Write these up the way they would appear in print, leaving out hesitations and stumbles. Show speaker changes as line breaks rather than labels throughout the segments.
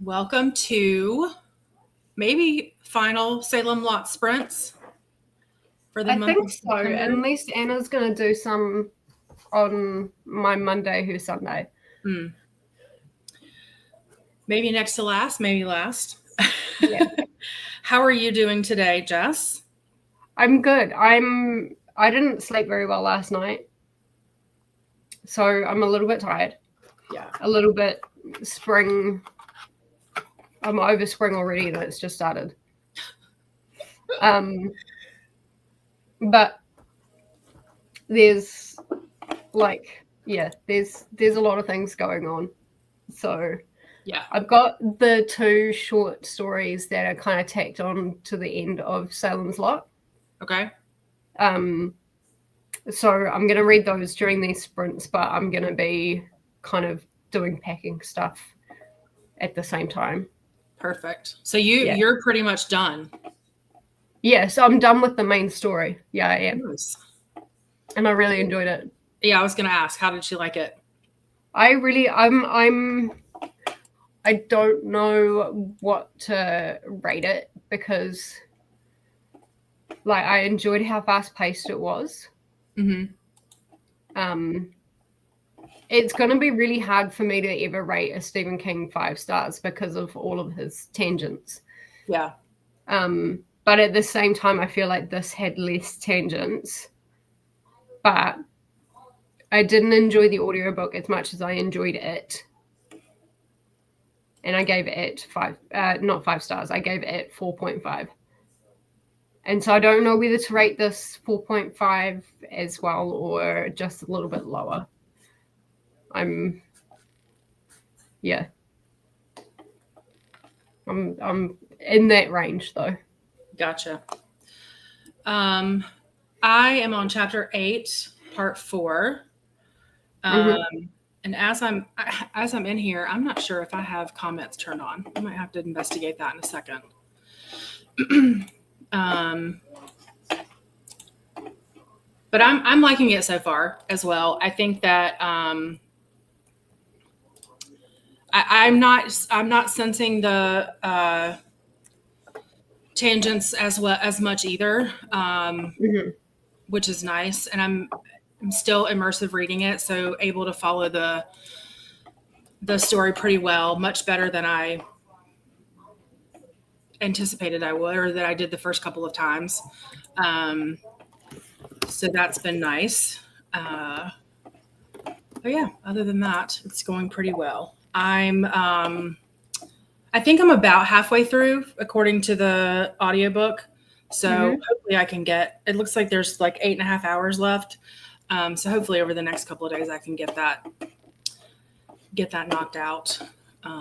Welcome to maybe final Salem lot sprints for the
I
month
think
of
so,
September.
unless Anna's going to do some on my Monday, her Sunday.
Maybe next to last, maybe last.
Yeah.
How are you doing today, Jess?
I'm good. I didn't sleep very well last night, so I'm a little bit tired.
Yeah.
A little bit spring. I'm over spring already, and it's just started. But there's there's a lot of things going on. So
yeah,
I've got the 2 short stories that are kind of tacked on to the end of Salem's Lot.
Okay.
So I'm going to read those during these sprints, but I'm going to be kind of doing packing stuff at the same time.
Perfect. So you're pretty much done.
Yeah, so I'm done with the main story. Yeah, I am.
Nice.
And I really enjoyed it.
Yeah, I was going to ask, how did you like it?
I don't know what to rate it because I enjoyed how fast paced it was. It's going to be really hard for me to ever rate a Stephen King 5 stars because of all of his tangents.
Yeah.
But at the same time, I feel like this had less tangents. But I didn't enjoy the audiobook as much as I enjoyed it. And I gave it not 5 stars. I gave it 4.5. And so I don't know whether to rate this 4.5 as well or just a little bit lower. I'm in that range though.
Gotcha. I am on chapter 8, part 4. And as I'm in here, I'm not sure if I have comments turned on. I might have to investigate that in a second. But I'm liking it so far as well. I think that I'm not sensing the tangents as much either, which is nice. And I'm still immersive reading it, so able to follow the story pretty well, much better than I anticipated I would, or that I did the first couple of times. So that's been nice. But yeah, other than that, it's going pretty well. I think I'm about halfway through according to the audiobook. So hopefully I can it looks like there's like 8.5 hours left. So hopefully over the next couple of days I can get that knocked out.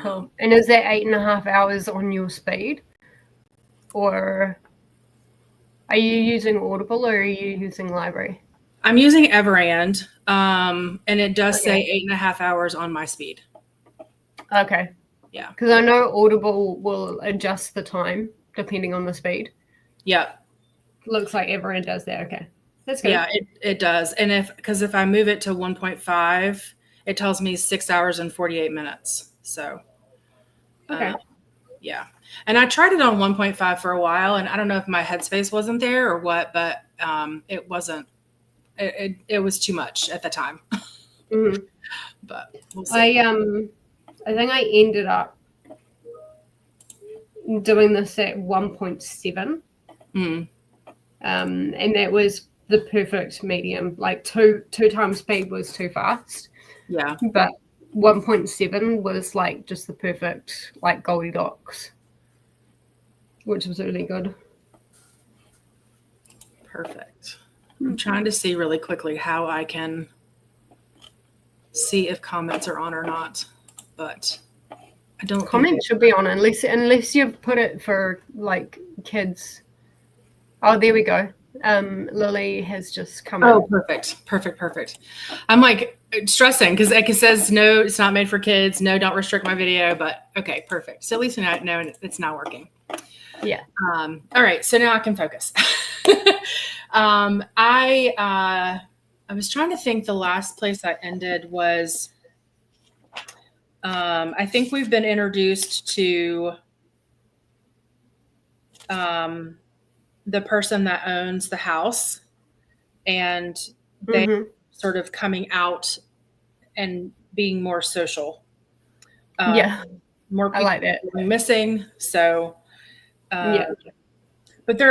Cool. And is that 8.5 hours on your speed? Or are you using Audible or are you using Library?
I'm using Everand, and it does say 8.5 hours on my speed.
Okay.
Yeah.
Because I know Audible will adjust the time depending on the speed.
Yep.
Looks like Everand does that. Okay. That's good.
Yeah, it does. And if I move it to 1.5, it tells me 6 hours and 48 minutes. So,
okay.
Yeah. And I tried it on 1.5 for a while, and I don't know if my headspace wasn't there or what, but it wasn't. It was too much at the time. But we'll see.
I think I ended up doing this at 1.7. And that was the perfect medium. Like two times speed was too fast.
Yeah.
But 1.7 was like just the perfect like Goldilocks, which was really good.
Perfect. I'm trying to see really quickly how I can see if comments are on or not, but I don't.
Comments should be on unless you've put it for like kids. Oh, there we go. Lily has just come in.
Oh, perfect. I'm like stressing because it says no, it's not made for kids. No, don't restrict my video. But okay, perfect. So at least I know it's not working.
Yeah.
All right. So now I can focus. I was trying to think. The last place I ended was I think we've been introduced to the person that owns the house, and they sort of coming out and being more social.
Yeah,
More
I
people
like that.
going missing. So,
Yeah.
but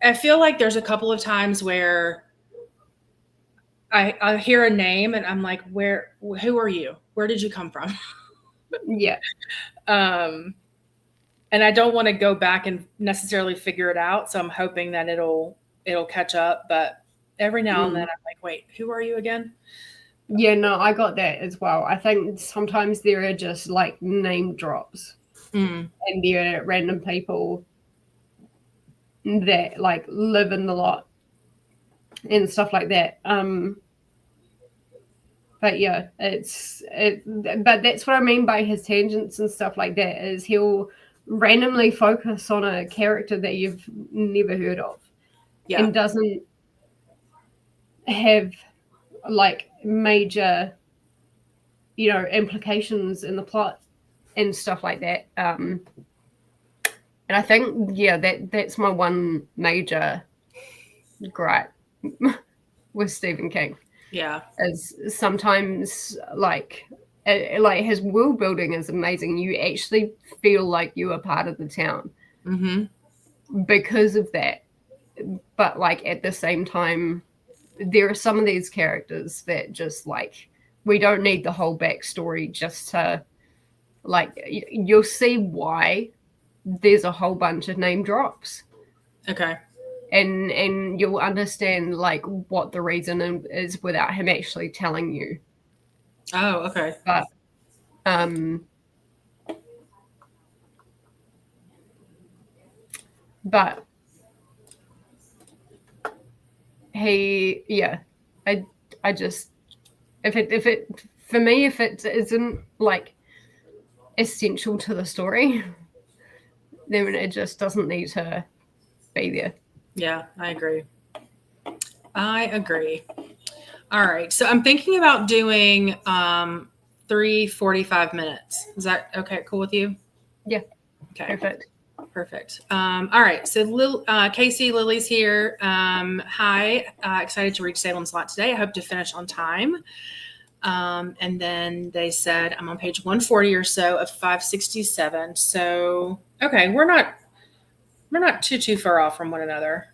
I feel like there's a couple of times where I hear a name and I'm like, who are you? Where did you come from?
Yeah.
And I don't want to go back and necessarily figure it out. So I'm hoping that it'll catch up. But every now and then I'm like, wait, who are you again?
Yeah, no, I got that as well. I think sometimes there are just like name drops and there are random people that like live in the lot and stuff like that. But yeah, but that's what I mean by his tangents and stuff like that, is he'll randomly focus on a character that you've never heard of and doesn't have like major, implications in the plot and stuff like that. And I think, yeah, that's my one major gripe with Stephen King.
Yeah.
Is sometimes like his world building is amazing. You actually feel like you are part of the town because of that. But like at the same time, there are some of these characters that just like, we don't need the whole backstory just to like, you'll see why there's a whole bunch of name drops.
Okay.
And you'll understand like what the reason is without him actually telling you.
Oh, okay.
But he, yeah, I just, if it for me, if it isn't like essential to the story, then it just doesn't need to be there.
Yeah, I agree. All right. So I'm thinking about doing 3 45 minutes. Is that okay? Cool with you?
Yeah.
Okay.
Perfect.
All right. So Casey, Lily's here. Hi. Excited to reach Salem's Lot today. I hope to finish on time. And then they said I'm on page 140 or so of 567. So okay, we're not too far off from one another.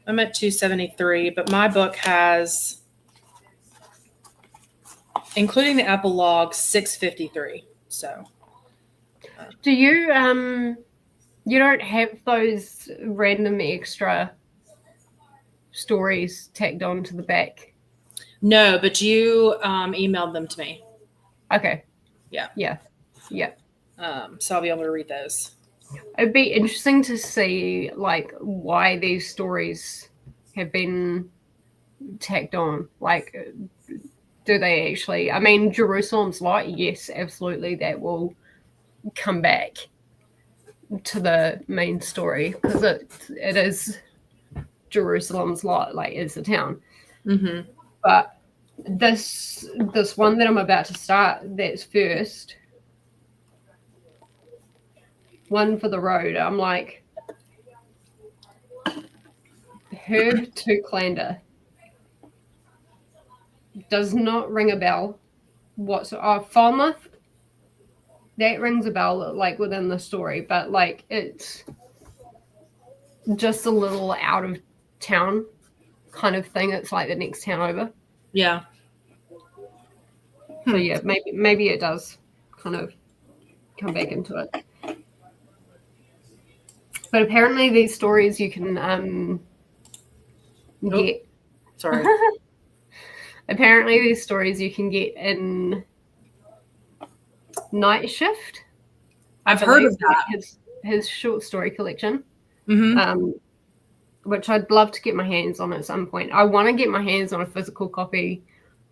I'm at 273, but my book has, including the epilogue, 653. So,
do you you don't have those random extra stories tagged on to the back?
No, but you emailed them to me.
Okay.
Yeah. So I'll be able to read those.
It'd be interesting to see like why these stories have been tacked on. Like, do they actually? I mean, Jerusalem's Lot, yes, absolutely, that will come back to the main story because it is Jerusalem's Lot, like it's the town. But this one that I'm about to start, that's first. One for the road. I'm like, Herb to Clander does not ring a bell. Falmouth? That rings a bell, like within the story, but like it's just a little out of town kind of thing. It's like the next town over.
Yeah.
So yeah, maybe it does kind of come back into it. But apparently these stories you can get.
Sorry.
Apparently these stories you can get in Night Shift.
I've heard of that.
His short story collection, which I'd love to get my hands on at some point. I want to get my hands on a physical copy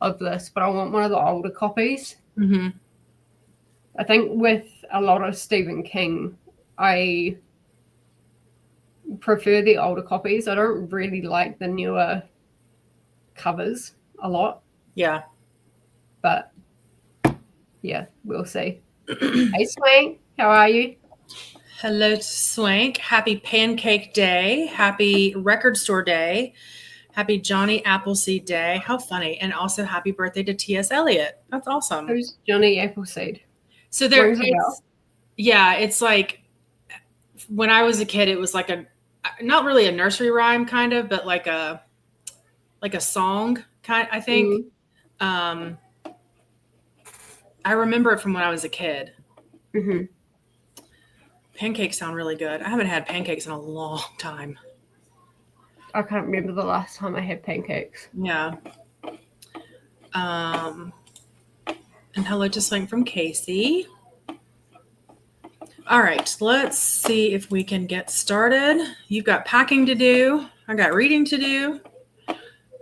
of this, but I want one of the older copies. I think with a lot of Stephen King, I prefer the older copies. I don't really like the newer covers a lot.
Yeah.
But Yeah, we'll see. Hey, Swank, how are you?
Hello, Swank. Happy Pancake Day. Happy Record Store Day. Happy Johnny Appleseed Day. How funny. And also happy birthday to T.S. Eliot. That's awesome.
Who's Johnny Appleseed?
So there
Rings a bell.
it's like when I was a kid, it was like not really a nursery rhyme kind of, but like a song kind, I think. Um, I remember it from when I was a kid.
Mm-hmm.
Pancakes sound really good. I haven't had pancakes in a long time.
I can't remember the last time I had pancakes.
Yeah. And hello to Swank from Casey. All right, let's see if we can get started. You've got packing to do. I got reading to do.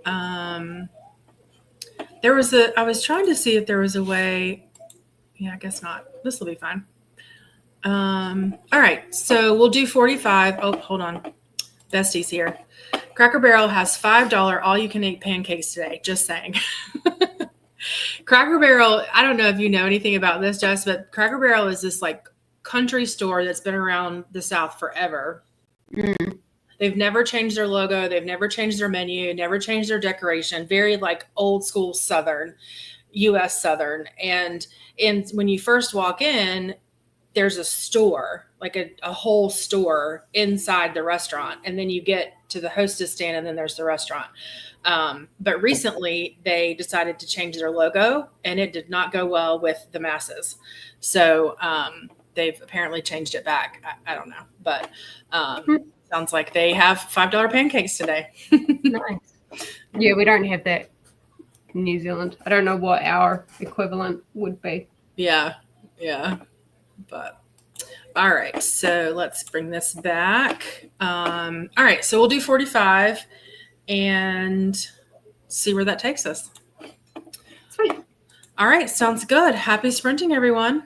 I was trying to see if there was a way. Yeah, I guess not. This will be fine. All right, so we'll do 45. Oh, hold on. Bestie's here. Cracker Barrel has $5 all-you-can-eat pancakes today. Just saying. Cracker Barrel, I don't know if you know anything about this, Jess, but Cracker Barrel is this like country store that's been around the South forever.
Mm.
They've never changed their logo. They've never changed their menu, never changed their decoration. Very like old school Southern, U.S. Southern. And when you first walk in, there's a store, like a whole store inside the restaurant. And then you get to the hostess stand and then there's the restaurant. But recently they decided to change their logo and it did not go well with the masses. So they've apparently changed it back. I don't know, but sounds like they have $5 pancakes today.
Nice. Yeah, we don't have that in New Zealand. I don't know what our equivalent would be.
Yeah. But all right, so let's bring this back. All right, so we'll do 45 and see where that takes us.
Sweet.
All right, sounds good. Happy sprinting, everyone.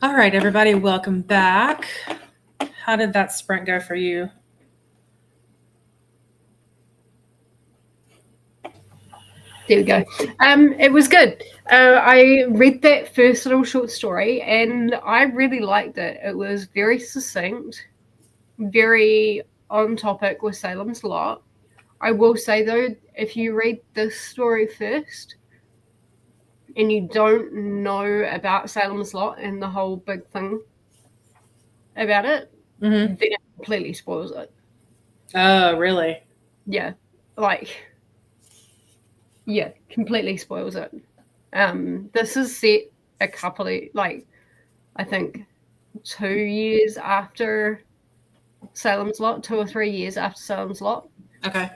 All right, everybody, welcome back. How did that sprint go for you?
There we go. It was good. I read that first little short story and I really liked it. It was very succinct, very on topic with Salem's Lot. I will say though, if you read this story first and you don't know about Salem's Lot and the whole big thing about it, then it completely spoils it.
Oh, really?
Yeah. Completely spoils it. This is set a couple of, I think 2 years after Salem's Lot, 2 or 3 years after Salem's Lot.
Okay.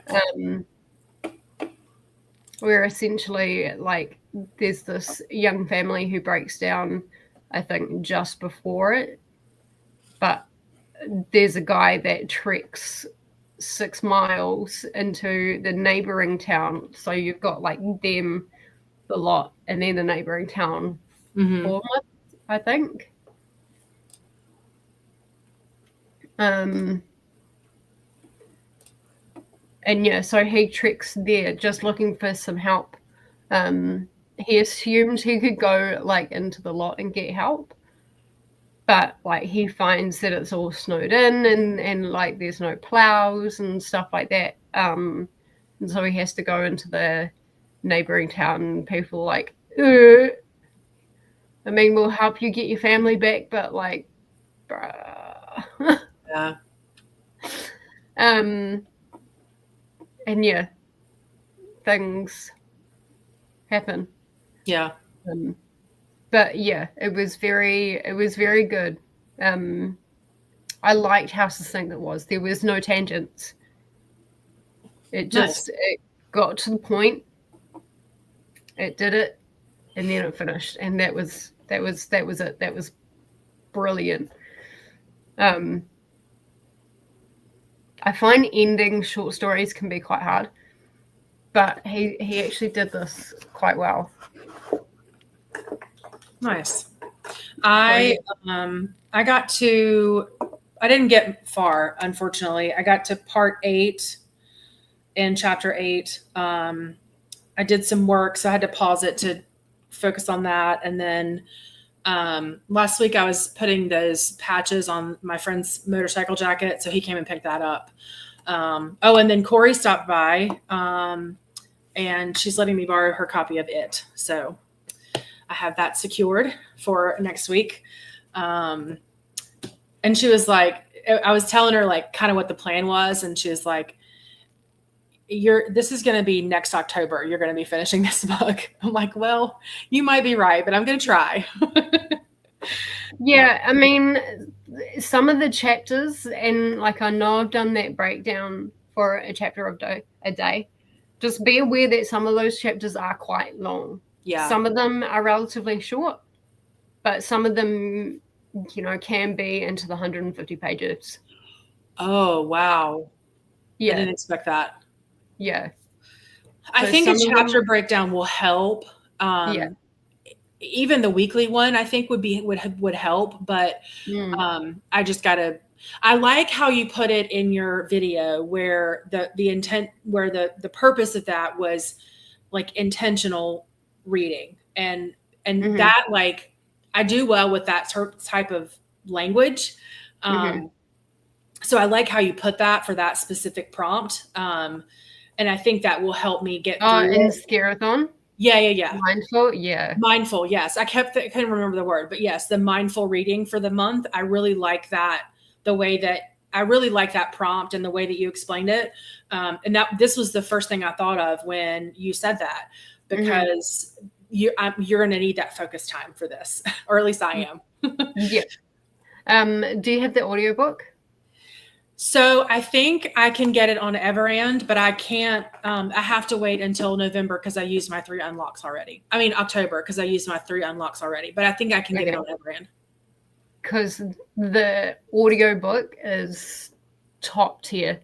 Where essentially, there's this young family who breaks down, I think, just before it. But there's a guy that treks 6 miles into the neighboring town. So you've got them, the lot, and then the neighboring town, Bournemouth, I think. And yeah, so he treks there just looking for some help. He assumed he could go into the lot and get help, but he finds that it's all snowed in and there's no plows and stuff like that. And so he has to go into the neighboring town, and people are I mean, we'll help you get your family back, but bruh.
Yeah.
And yeah, things happen.
Yeah.
But yeah, it was very good. I liked how succinct it was. There was no tangents. It just it got to the point. It did it, and then it finished, and that was it. That was brilliant. I find ending short stories can be quite hard, but he actually did this quite well.
Nice. I didn't get far, unfortunately. I got to part 8 in chapter 8. I did some work, so I had to pause it to focus on that. And then last week I was putting those patches on my friend's motorcycle jacket, so he came and picked that up. And then Corey stopped by, and she's letting me borrow her copy of It. So I have that secured for next week. And she was like, I was telling her kind of what the plan was, and she was like, this is going to be next October. You're going to be finishing this book. I'm like, well, you might be right, but I'm going to try.
Yeah, I mean, some of the chapters, and I know I've done that breakdown for a chapter a day. Just be aware that some of those chapters are quite long.
Yeah.
Some of them are relatively short, but some of them, can be into the 150 pages.
Oh, wow.
Yeah.
I didn't expect that.
Yeah.
I think a chapter breakdown will help.
Yeah.
Even the weekly one, I think would help, but I just gotta. I like how you put it in your video, where the intent, where the purpose of that was intentional reading, and that I do well with that type of language. So I like how you put that for that specific prompt, and I think that will help me get through.
In Scarathon.
Yeah.
Mindful, yeah.
Mindful, yes. I couldn't remember the word, but yes, the mindful reading for the month. I really like that, the way that I really like that prompt and the way that you explained it. And this was the first thing I thought of when you said that, because you're going to need that focus time for this, or at least I am.
Yeah. Do you have the audiobook?
So I think I can get it on Everand, but I can't. I have to wait until November because I used my 3 unlocks already. I mean October because I used my 3 unlocks already. But I think I can get it on Everand.
Because the audiobook is top tier.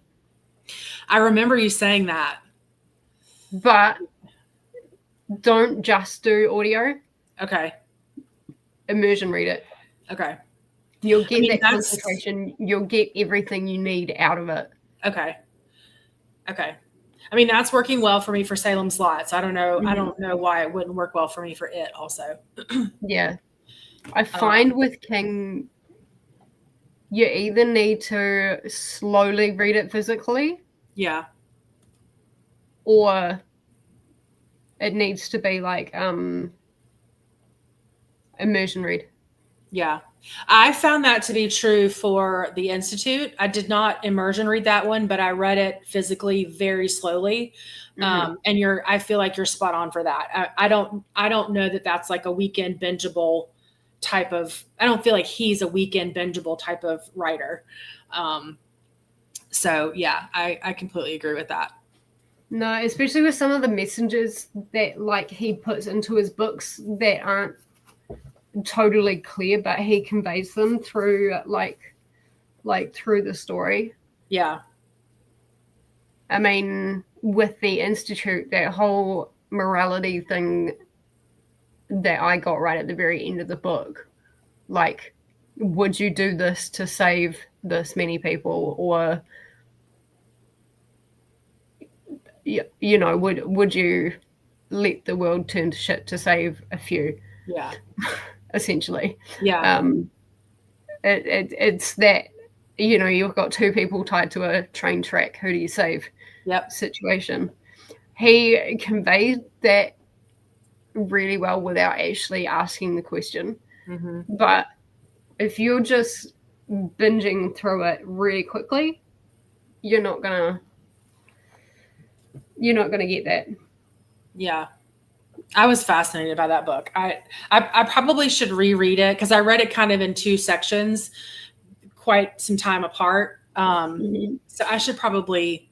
I remember you saying that.
But don't just do audio.
Okay.
Immersion read it.
Okay.
You'll get that
that's
concentration. You'll get everything you need out of it.
okay. Okay. I mean, that's working well for me for Salem's Lot. So I don't know. I don't know why it wouldn't work well for me for it also.
Yeah. I find with King, you either need to slowly read it physically,
Yeah.
or it needs to be like immersion read.
Yeah. I found that to be true for the Institute. I did not immersion read that one, but I read it physically very slowly. And I feel like you're spot on for that. I don't know that that's like a weekend bingeable type of, I don't feel like he's a weekend bingeable type of writer. So yeah, I completely agree with that.
No, especially with some of the messages that like he puts into his books that aren't totally clear, but he conveys them through like through the story.
Yeah.
I mean, with the Institute, that whole morality thing that I got right at the very end of the book, like, would you do this to save this many people, or you know, would you let the world turn to shit to save a few?
Yeah.
Essentially.
Yeah.
It's that, you know, you've got two people tied to a train track. Who do you save?
Yep.
Situation. He conveyed that really well without actually asking the question. But if you're just binging through it really quickly, you're not gonna get that.
Yeah. I was fascinated by that book. I probably should reread it because I read it kind of in two sections, quite some time apart. So I should probably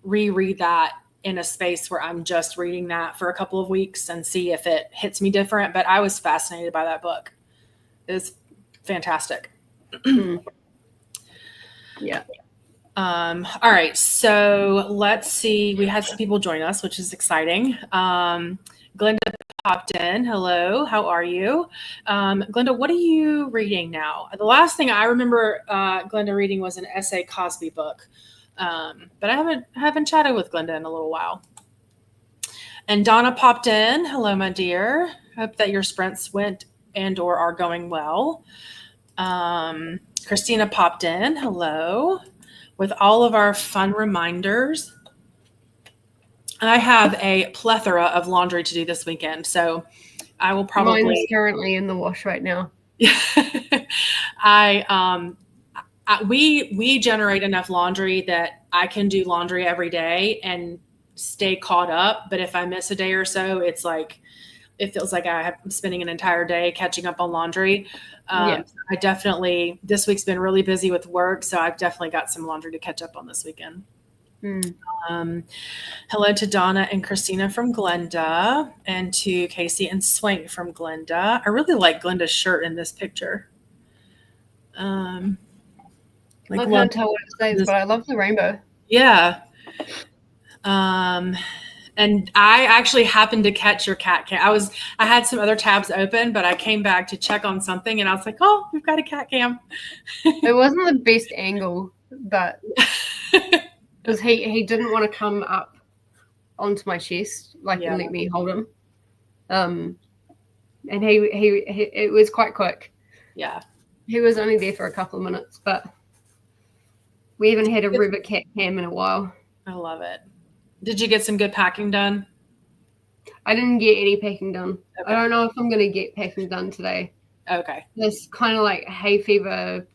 reread that in a space where I'm just reading that for a couple of weeks and see if it hits me different. But I was fascinated by that book. It was fantastic.
Yeah.
All right. So let's see. We had some people join us, which is exciting. Glenda popped in. Hello. How are you? Glenda, what are you reading now? The last thing I remember Glenda reading was an S.A. Cosby book. But I haven't chatted with Glenda in a little while. And Donna popped in. Hello, my dear. Hope that your sprints went and or are going well. Christina popped in. Hello. With all of our fun reminders. I have a plethora of laundry to do this weekend, so I will probably.
Mine's currently in the wash right now.
We generate enough laundry that I can do laundry every day and stay caught up. But if I miss a day or so, it feels like I'm spending an entire day catching up on laundry. I definitely, this week's been really busy with work, so I've definitely got some laundry to catch up on this weekend. Hello to Donna and Christina from Glenda, and to Casey and Swank from Glenda. I really like Glenda's shirt in this picture.
I can't tell what it says, but I love the rainbow.
Yeah. And I actually happened to catch your cat cam. I had some other tabs open, but I came back to check on something and I was like, oh, we've got a cat cam.
It wasn't the best angle, but because he didn't want to come up onto my chest, and let me hold him. And he it was quite quick.
Yeah.
He was only there for a couple of minutes, but we haven't had a ribbit cat cam in a while.
I love it. Did you get some good packing done?
I didn't get any packing done. Okay. I don't know if I'm going to get packing done today.
Okay.
It's kind of like hay fever,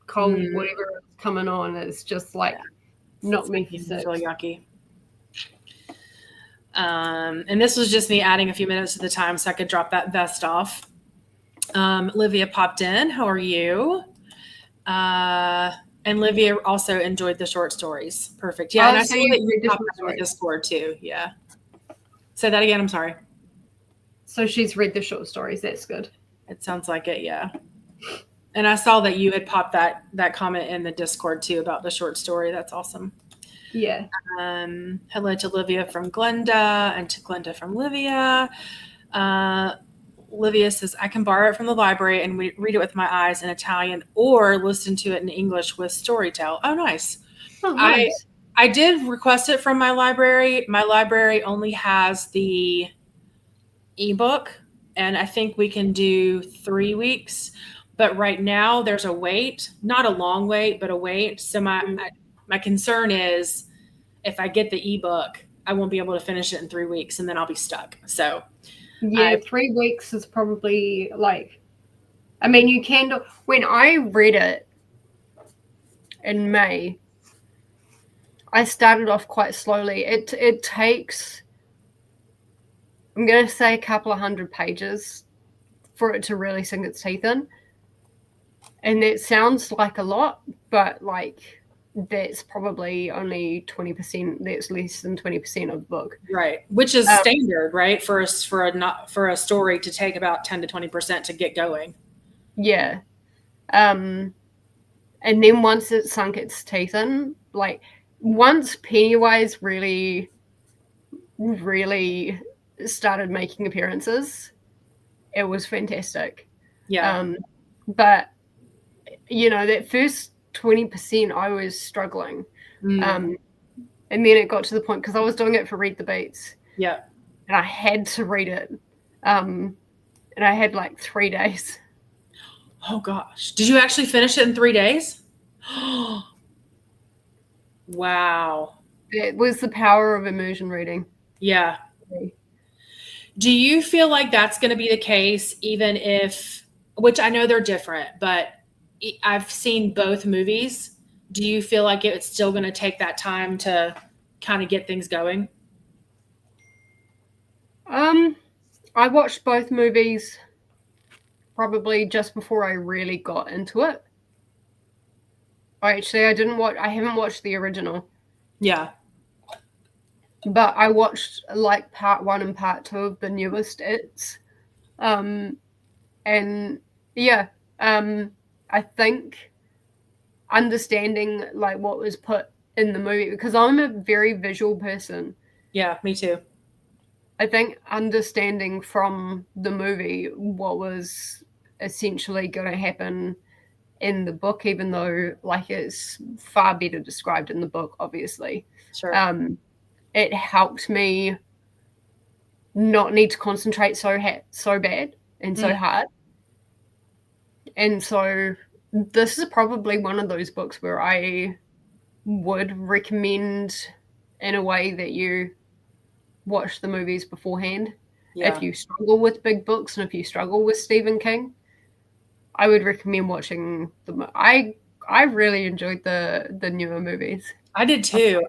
cold, whatever is coming on. It's just like not me for six.
Really yucky. And this was just me adding a few minutes to the time so I could drop that vest off. Livia popped in. How are you? And Livia also enjoyed the short stories. Perfect. Yeah, and I saw that you popped in the Discord too. Yeah. Say that again. I'm sorry.
So she's read the short stories. That's good.
It sounds like it. Yeah. And I saw that you had popped that comment in the Discord too about the short story. That's awesome.
Yeah.
Hello to Livia from Glenda and to Glenda from Livia. Olivia says, I can borrow it from the library and read it with my eyes in Italian or listen to it in English with Storytel. Oh, nice.
Oh,
I
nice.
I did request it from my library. My library only has the ebook, and I think we can do 3 weeks. But right now there's a wait, not a long wait, but a wait. So my concern is if I get the ebook, I won't be able to finish it in 3 weeks, and then I'll be stuck. So
Yeah, 3 weeks is probably like, I mean, you can do, when I read it in May, I started off quite slowly. It takes, I'm going to say, a couple of 100 pages for it to really sink its teeth in. And it sounds like a lot, but like that's probably only 20%. That's less than 20% of the book.
right, which is standard, right, for a story to take about 10 to 20% to get going.
Yeah. And then once it sunk its teeth in, like once Pennywise really, really started making appearances, it was fantastic.
Yeah.
But you know, that first 20%, I was struggling. And then it got to the point, because I was doing it for Read the Beats.
Yeah.
And I had to read it. And I had like 3 days.
Oh gosh. Did you actually finish it in 3 days? Wow.
It was the power of immersion reading.
Yeah. Do you feel like that's going to be the case even if, which I know they're different, but I've seen both movies. Do you feel like it's still going to take that time to kind of get things going?
I watched both movies probably just before I really got into it. I haven't watched the original.
Yeah.
But I watched like part 1 and part 2 of the newest It's. And yeah, I think understanding like what was put in the movie, because I'm a very visual person.
Yeah, me too.
I think understanding from the movie what was essentially going to happen in the book, even though like it's far better described in the book, obviously.
Sure.
It helped me not need to concentrate so bad and so hard. And so this is probably one of those books where I would recommend in a way that you watch the movies beforehand.
Yeah.
If you struggle with big books and if you struggle with Stephen King, I would recommend watching them. I really enjoyed the newer movies.
I did too.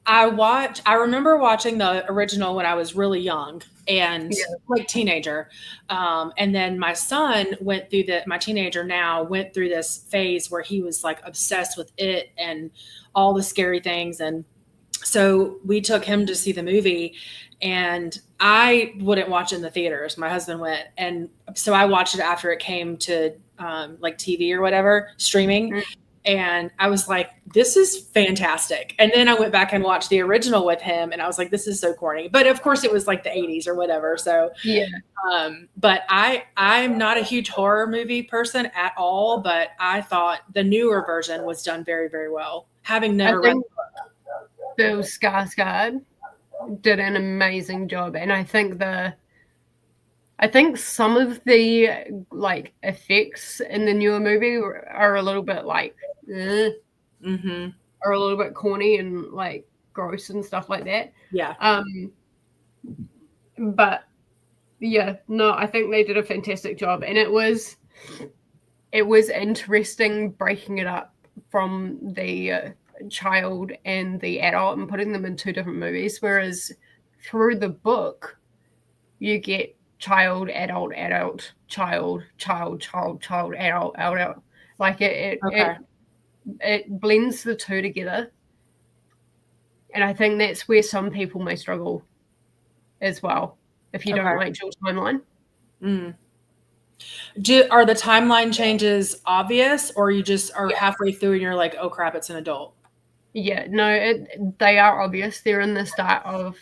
I remember watching the original when I was really young and like teenager. And then my son my teenager now went through this phase where he was like obsessed with it and all the scary things. And so we took him to see the movie, and I wouldn't watch it in the theaters. My husband went. And so I watched it after it came to like TV or whatever, streaming. And I was like, this is fantastic. And then I went back and watched the original with him, and I was like, this is so corny. But of course it was like the 80s or whatever. So
yeah.
But I'm not a huge horror movie person at all, but I thought the newer version was done very, very well. Having never read
Bill Skarsgård did an amazing job. And I think some of the like effects in the newer movie are a little bit like are a little bit corny and like gross and stuff like that.
Yeah.
But yeah, no, I think they did a fantastic job, and it was interesting breaking it up from the child and the adult and putting them in two different movies, whereas through the book you get child, adult, adult, child, child, child, child, adult, adult. Like it blends the two together. And I think that's where some people may struggle as well, if you don't like your timeline.
Are the timeline changes obvious, or you just are halfway through and you're like, oh crap, it's an adult?
Yeah, no, they are obvious. They're in the start of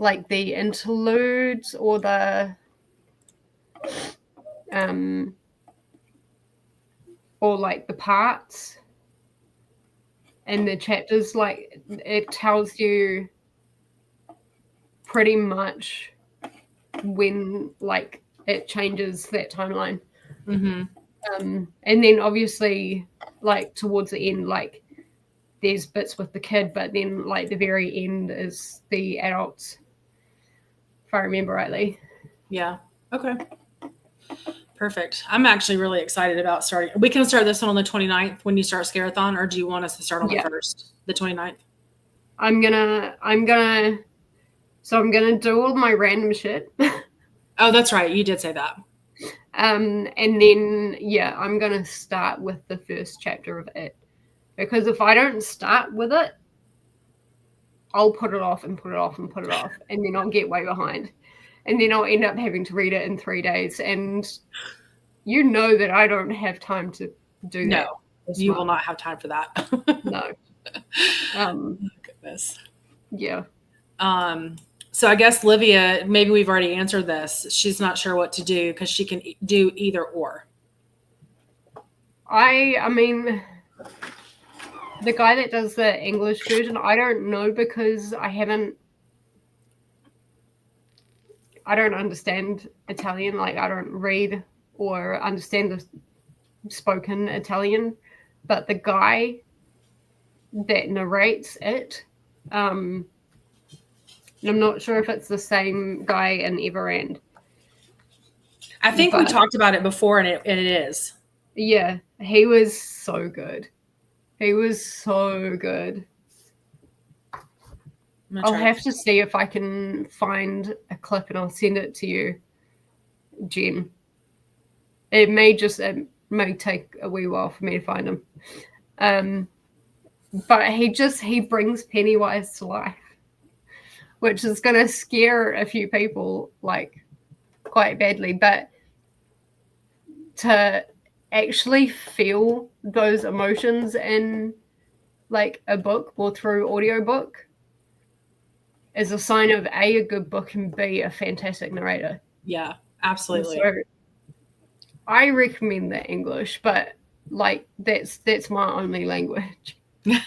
like the interludes or the or like the parts and the chapters, like it tells you pretty much when like it changes that timeline.
Mm-hmm.
And then obviously like towards the end, like there's bits with the kid, but then like the very end is the adults, if I remember rightly.
Yeah. Okay. Perfect. I'm actually really excited about starting. We can start this one on the 29th when you start Scarathon, or do you want us to start on the 1st, the 29th?
I'm gonna do all my random shit.
Oh, that's right. You did say that.
And then I'm gonna start with the first chapter of it, because if I don't start with it, I'll put it off and put it off and put it off, and then I'll get way behind, and then I'll end up having to read it in 3 days. And you know that I don't have time to do that.
No, you will not have time for that.
No.
Oh, goodness.
Yeah.
So I guess Livia, maybe we've already answered this. She's not sure what to do because she can do either or.
I mean, the guy that does the English version, I don't know, because I don't understand Italian. Like, I don't read or understand the spoken Italian. But the guy that narrates it, and I'm not sure if it's the same guy in Everend.
I think we talked about it before, and it is.
Yeah, he was so good. He was so good. I'll have to see if I can find a clip and I'll send it to you, Jen. It may take a wee while for me to find him. But he brings Pennywise to life, which is going to scare a few people like quite badly. But to actually feel those emotions in like a book or through audiobook is a sign of A, good book, and B, a fantastic narrator.
Yeah, absolutely.
So I recommend the English, but like that's my only language.
So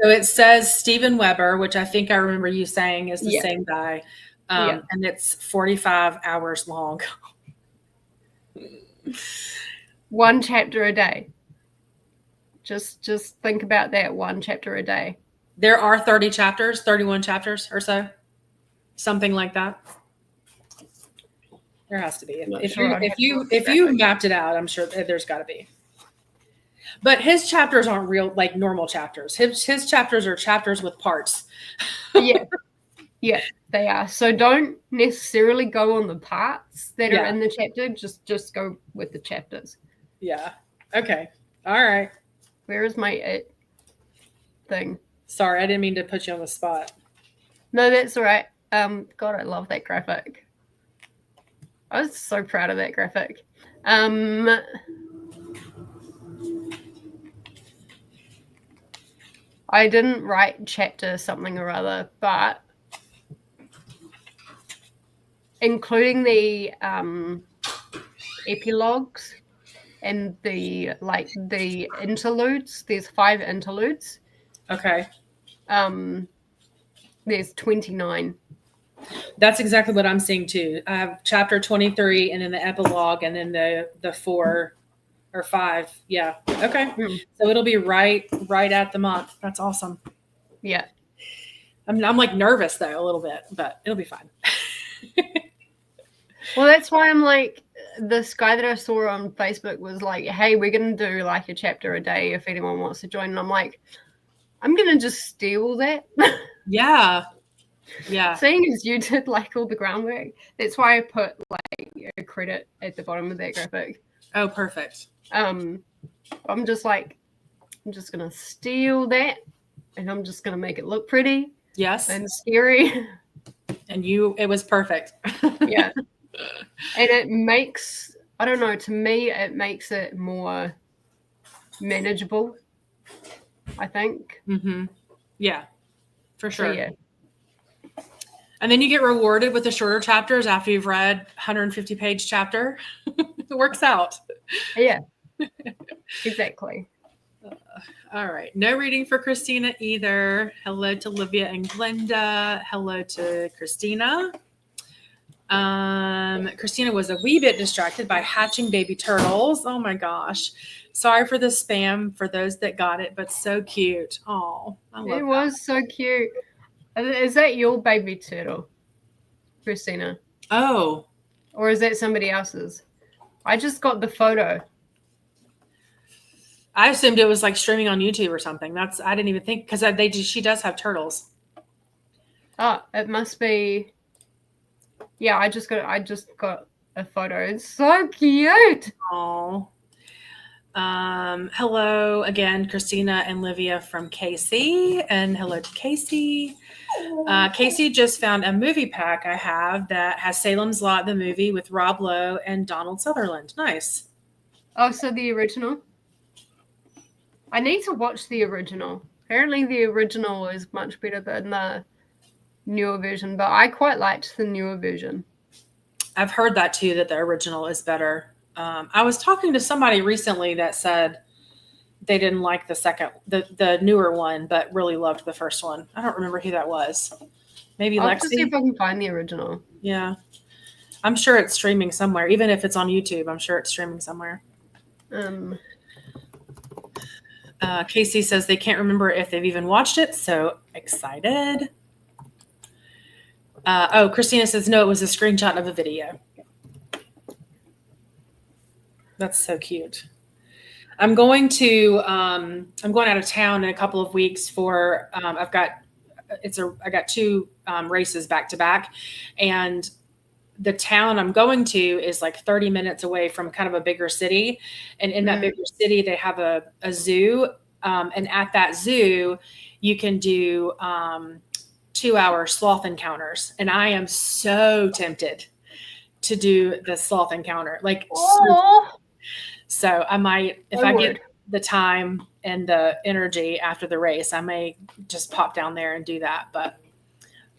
it says Steven Weber, which I think I remember you saying is the same guy. And it's 45 hours long.
1 chapter a day. Just think about that, 1 chapter a day.
There are 31 chapters or so. Something like that. There has to be. If you mapped it out, I'm sure there's got to be. But his chapters aren't real, like normal chapters. His chapters are chapters with parts.
Yeah, they are. So don't necessarily go on the parts that are in the chapter. Just go with the chapters.
Yeah. Okay. All right.
Where is my thing?
Sorry, I didn't mean to put you on the spot.
No, that's all right. God, I love that graphic. I was so proud of that graphic. I didn't write chapter something or other, but including the epilogues and the interludes. There's 5 interludes.
Okay.
There's 29.
That's exactly what I'm seeing too. I have chapter 23 and then the epilogue and then the 4 or 5. Yeah. Okay. So it'll be right at the month. That's awesome.
Yeah.
I'm like nervous though a little bit, but it'll be fine.
Well, that's why I'm like, this guy that I saw on Facebook was like, hey, we're going to do like a chapter a day if anyone wants to join. And I'm like, I'm going to just steal that.
Yeah. Yeah.
Seeing as you did like all the groundwork, that's why I put like a credit at the bottom of that graphic.
Oh, perfect.
I'm just going to steal that and I'm just going to make it look pretty.
Yes.
And scary.
And it was perfect.
Yeah. And it makes, I don't know, to me, it makes it more manageable, I think.
Mm-hmm. Yeah, for sure.
So, yeah.
And then you get rewarded with the shorter chapters after you've read 150-page chapter. It works out.
Yeah, exactly.
All right. No reading for Christina either. Hello to Livia and Glenda. Hello to Christina. Christina was a wee bit distracted by hatching baby turtles. Oh my gosh. Sorry for the spam for those that got it, but so cute. Oh, I love
It was so cute. Is that your baby turtle, Christina?
Oh.
Or is that somebody else's? I just got the photo.
I assumed it was like streaming on YouTube or something. I didn't even think, because she does have turtles.
Oh, it must be. Yeah, I just got a photo. It's so cute.
Oh. Hello again, Christina and Livia from Casey, and hello to Casey. Casey just found a movie pack I have that has Salem's Lot, the movie with Rob Lowe and Donald Sutherland. Nice.
Oh, so the original? I need to watch the original. Apparently the original is much better than the newer version, but I quite liked the newer version.
I've heard that too, that the original is better. I was talking to somebody recently that said they didn't like the newer one, but really loved the first one. I don't remember who that was. Maybe
I'll
Lexi.
have to see if I can find the original.
Yeah. I'm sure it's streaming somewhere. Even if it's on YouTube, I'm sure it's streaming somewhere. Casey says they can't remember if they've even watched it. So excited. Christina says, no, it was a screenshot of a video. That's so cute. I'm going out of town in a couple of weeks for, I got 2 races back to back, and the town I'm going to is like 30 minutes away from kind of a bigger city. And in that bigger city, they have a zoo. And at that zoo, you can do 2-hour sloth encounters. And I am so tempted to do the sloth encounter. So I might, if I get the time and the energy after the race, I may just pop down there and do that. But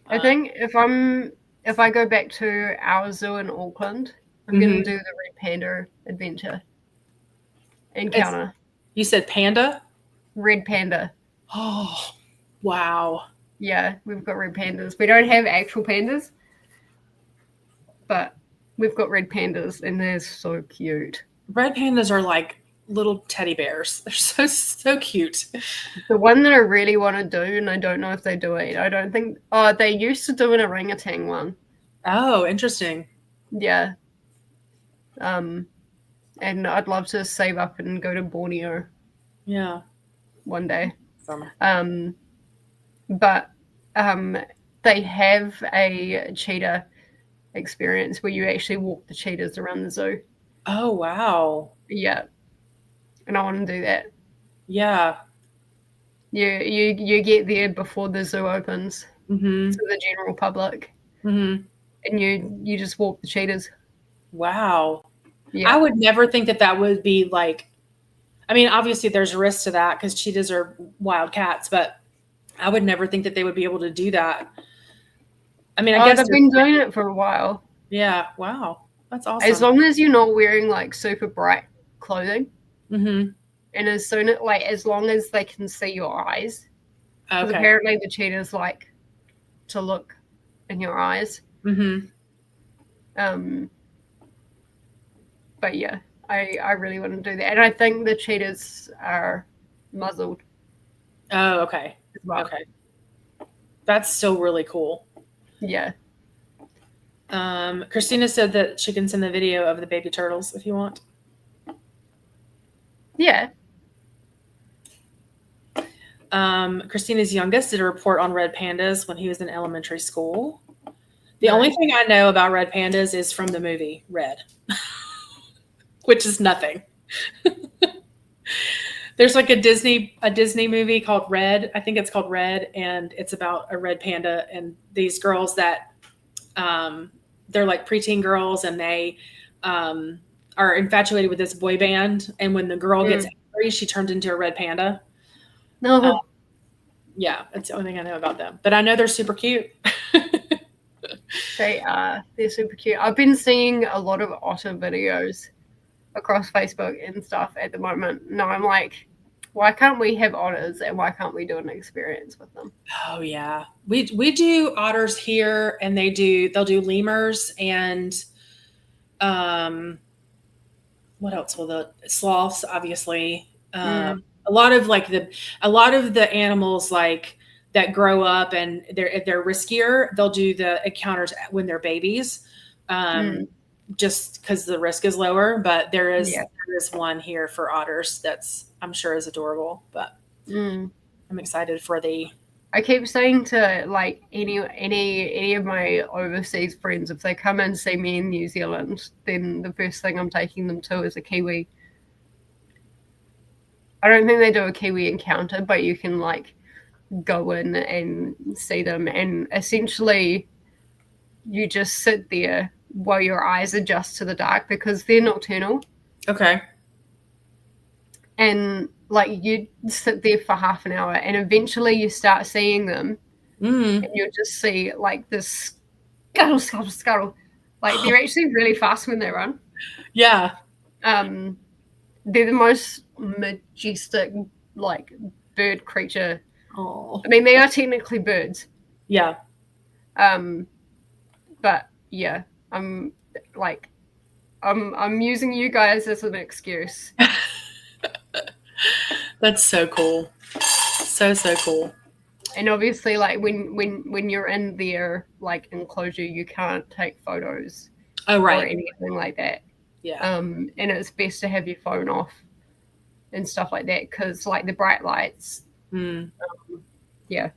I think if I go back to our zoo in Auckland, I'm going to do the red panda adventure encounter.
You said panda?
Red panda.
Oh, wow.
Yeah, we've got red pandas. We don't have actual pandas, but we've got red pandas, and they're so cute.
Red pandas are like little teddy bears. They're so cute.
The one that I really want to do, and I don't know if they do it. I don't think. Oh, they used to do an orangutan one.
Oh, interesting.
Yeah. And I'd love to save up and go to Borneo.
Yeah.
One day.
Summer.
But they have a cheetah experience where you actually walk the cheetahs around the zoo.
Oh, wow.
Yeah. And I want to do that.
Yeah.
You get there before the zoo opens to the general public. And you just walk the cheetahs.
Wow.
Yeah.
I would never think that would be like, I mean, obviously there's a risk to that because cheetahs are wild cats, but I would never think that they would be able to do that. I mean, I guess
they've been doing it for a while.
Yeah. Wow. That's awesome.
As long as you're not wearing like super bright clothing.
And
as long as they can see your eyes. Because apparently the cheetahs like to look in your eyes. But yeah, I really want to do that. And I think the cheetahs are muzzled.
Oh, okay.
Well.
Okay. That's still really cool.
Yeah.
Christina said that she can send the video of the baby turtles if you want.
Yeah.
Christina's youngest did a report on red pandas when he was in elementary school. The only thing I know about red pandas is from the movie Red, which is nothing. There's like a Disney movie called Red. I think it's called Red, and it's about a red panda and these girls that they're like preteen girls, and they are infatuated with this boy band. And when the girl gets angry, she turns into a red panda.
No.
Yeah, that's the only thing I know about them. But I know they're super cute.
They're super cute. I've been seeing a lot of otter videos across Facebook and stuff at the moment. No, I'm like, why can't we have otters and why can't we do an experience with them?
Oh yeah, we do otters here, and they'll do lemurs and what else? Well, the sloths, obviously. A lot of the animals like that grow up and they're riskier. They'll do the encounters when they're babies, just because the risk is lower. But there is one here for otters that's I'm sure is adorable. But I'm excited for the.
I keep saying to like any of my overseas friends, if they come and see me in New Zealand, then the first thing I'm taking them to is a kiwi. I don't think they do a kiwi encounter, but you can like go in and see them, and essentially you just sit there while your eyes adjust to the dark because they're nocturnal.
Okay.
And like you sit there for half an hour and eventually you start seeing them and you'll just see like this scuttle. Like they're actually really fast when they run.
Yeah.
They're the most majestic like bird creature.
Oh.
I mean, they are technically birds.
Yeah.
But yeah, I'm using you guys as an excuse.
That's so cool. So cool.
And obviously, like when you're in their like enclosure, you can't take photos or anything like that.
Yeah.
And it's best to have your phone off and stuff like that because like the bright lights. Yeah,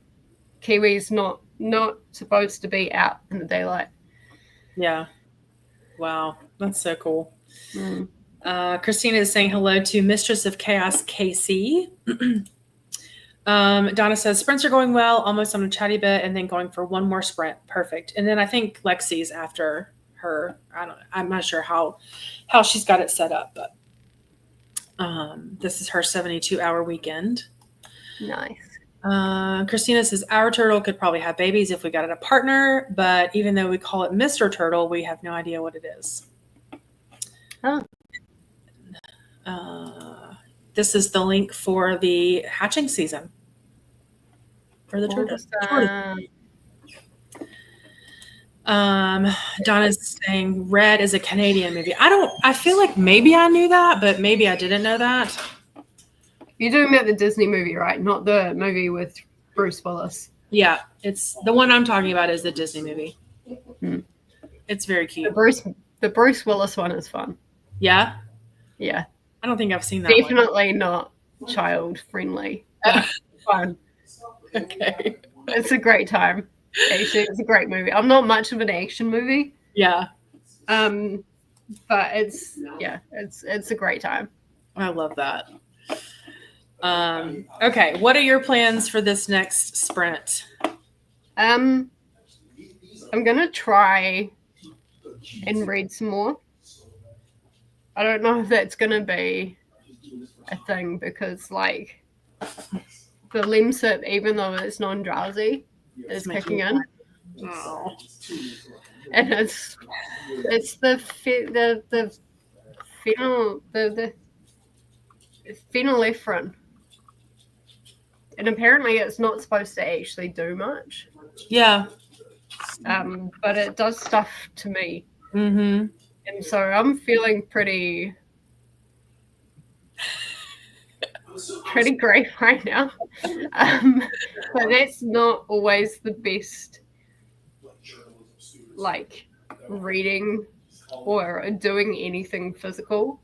kiwis not supposed to be out in the daylight.
Yeah. Wow, that's so cool. Christina is saying hello to Mistress of Chaos, KC. Donna says sprints are going well, almost on a chatty bit, and then going for one more sprint. Perfect. And then I think Lexi's after her. I'm not sure how she's got it set up, but this is her 72-hour weekend.
Nice.
Christina says our turtle could probably have babies if we got it a partner, but even though we call it Mr. Turtle, we have no idea what it is.
Oh.
This is the link for the hatching season for the turtle. Donna's saying Red is a Canadian movie. I feel like maybe I knew that, but maybe I didn't know that.
You're talking about the Disney movie, right? Not the movie with Bruce Willis.
Yeah, it's the one I'm talking about is the Disney movie. It's very cute.
The Bruce Willis one is fun.
Yeah?
Yeah.
I don't think I've seen that
Definitely not child friendly. Fun.
Okay.
It's a great time. Actually, it's a great movie. I'm not much of an action movie.
Yeah.
But it's a great time.
I love that. Okay, what are your plans for this next sprint?
I'm gonna try and read some more. I don't know if that's gonna be a thing because like the Lemsip, even though it's non-drowsy, is kicking in.
Oh.
And it's the phenylephrine. And apparently it's not supposed to actually do much.
Yeah.
But it does stuff to me.
Mm-hmm.
And so I'm feeling pretty great right now. But that's not always the best, like, reading or doing anything physical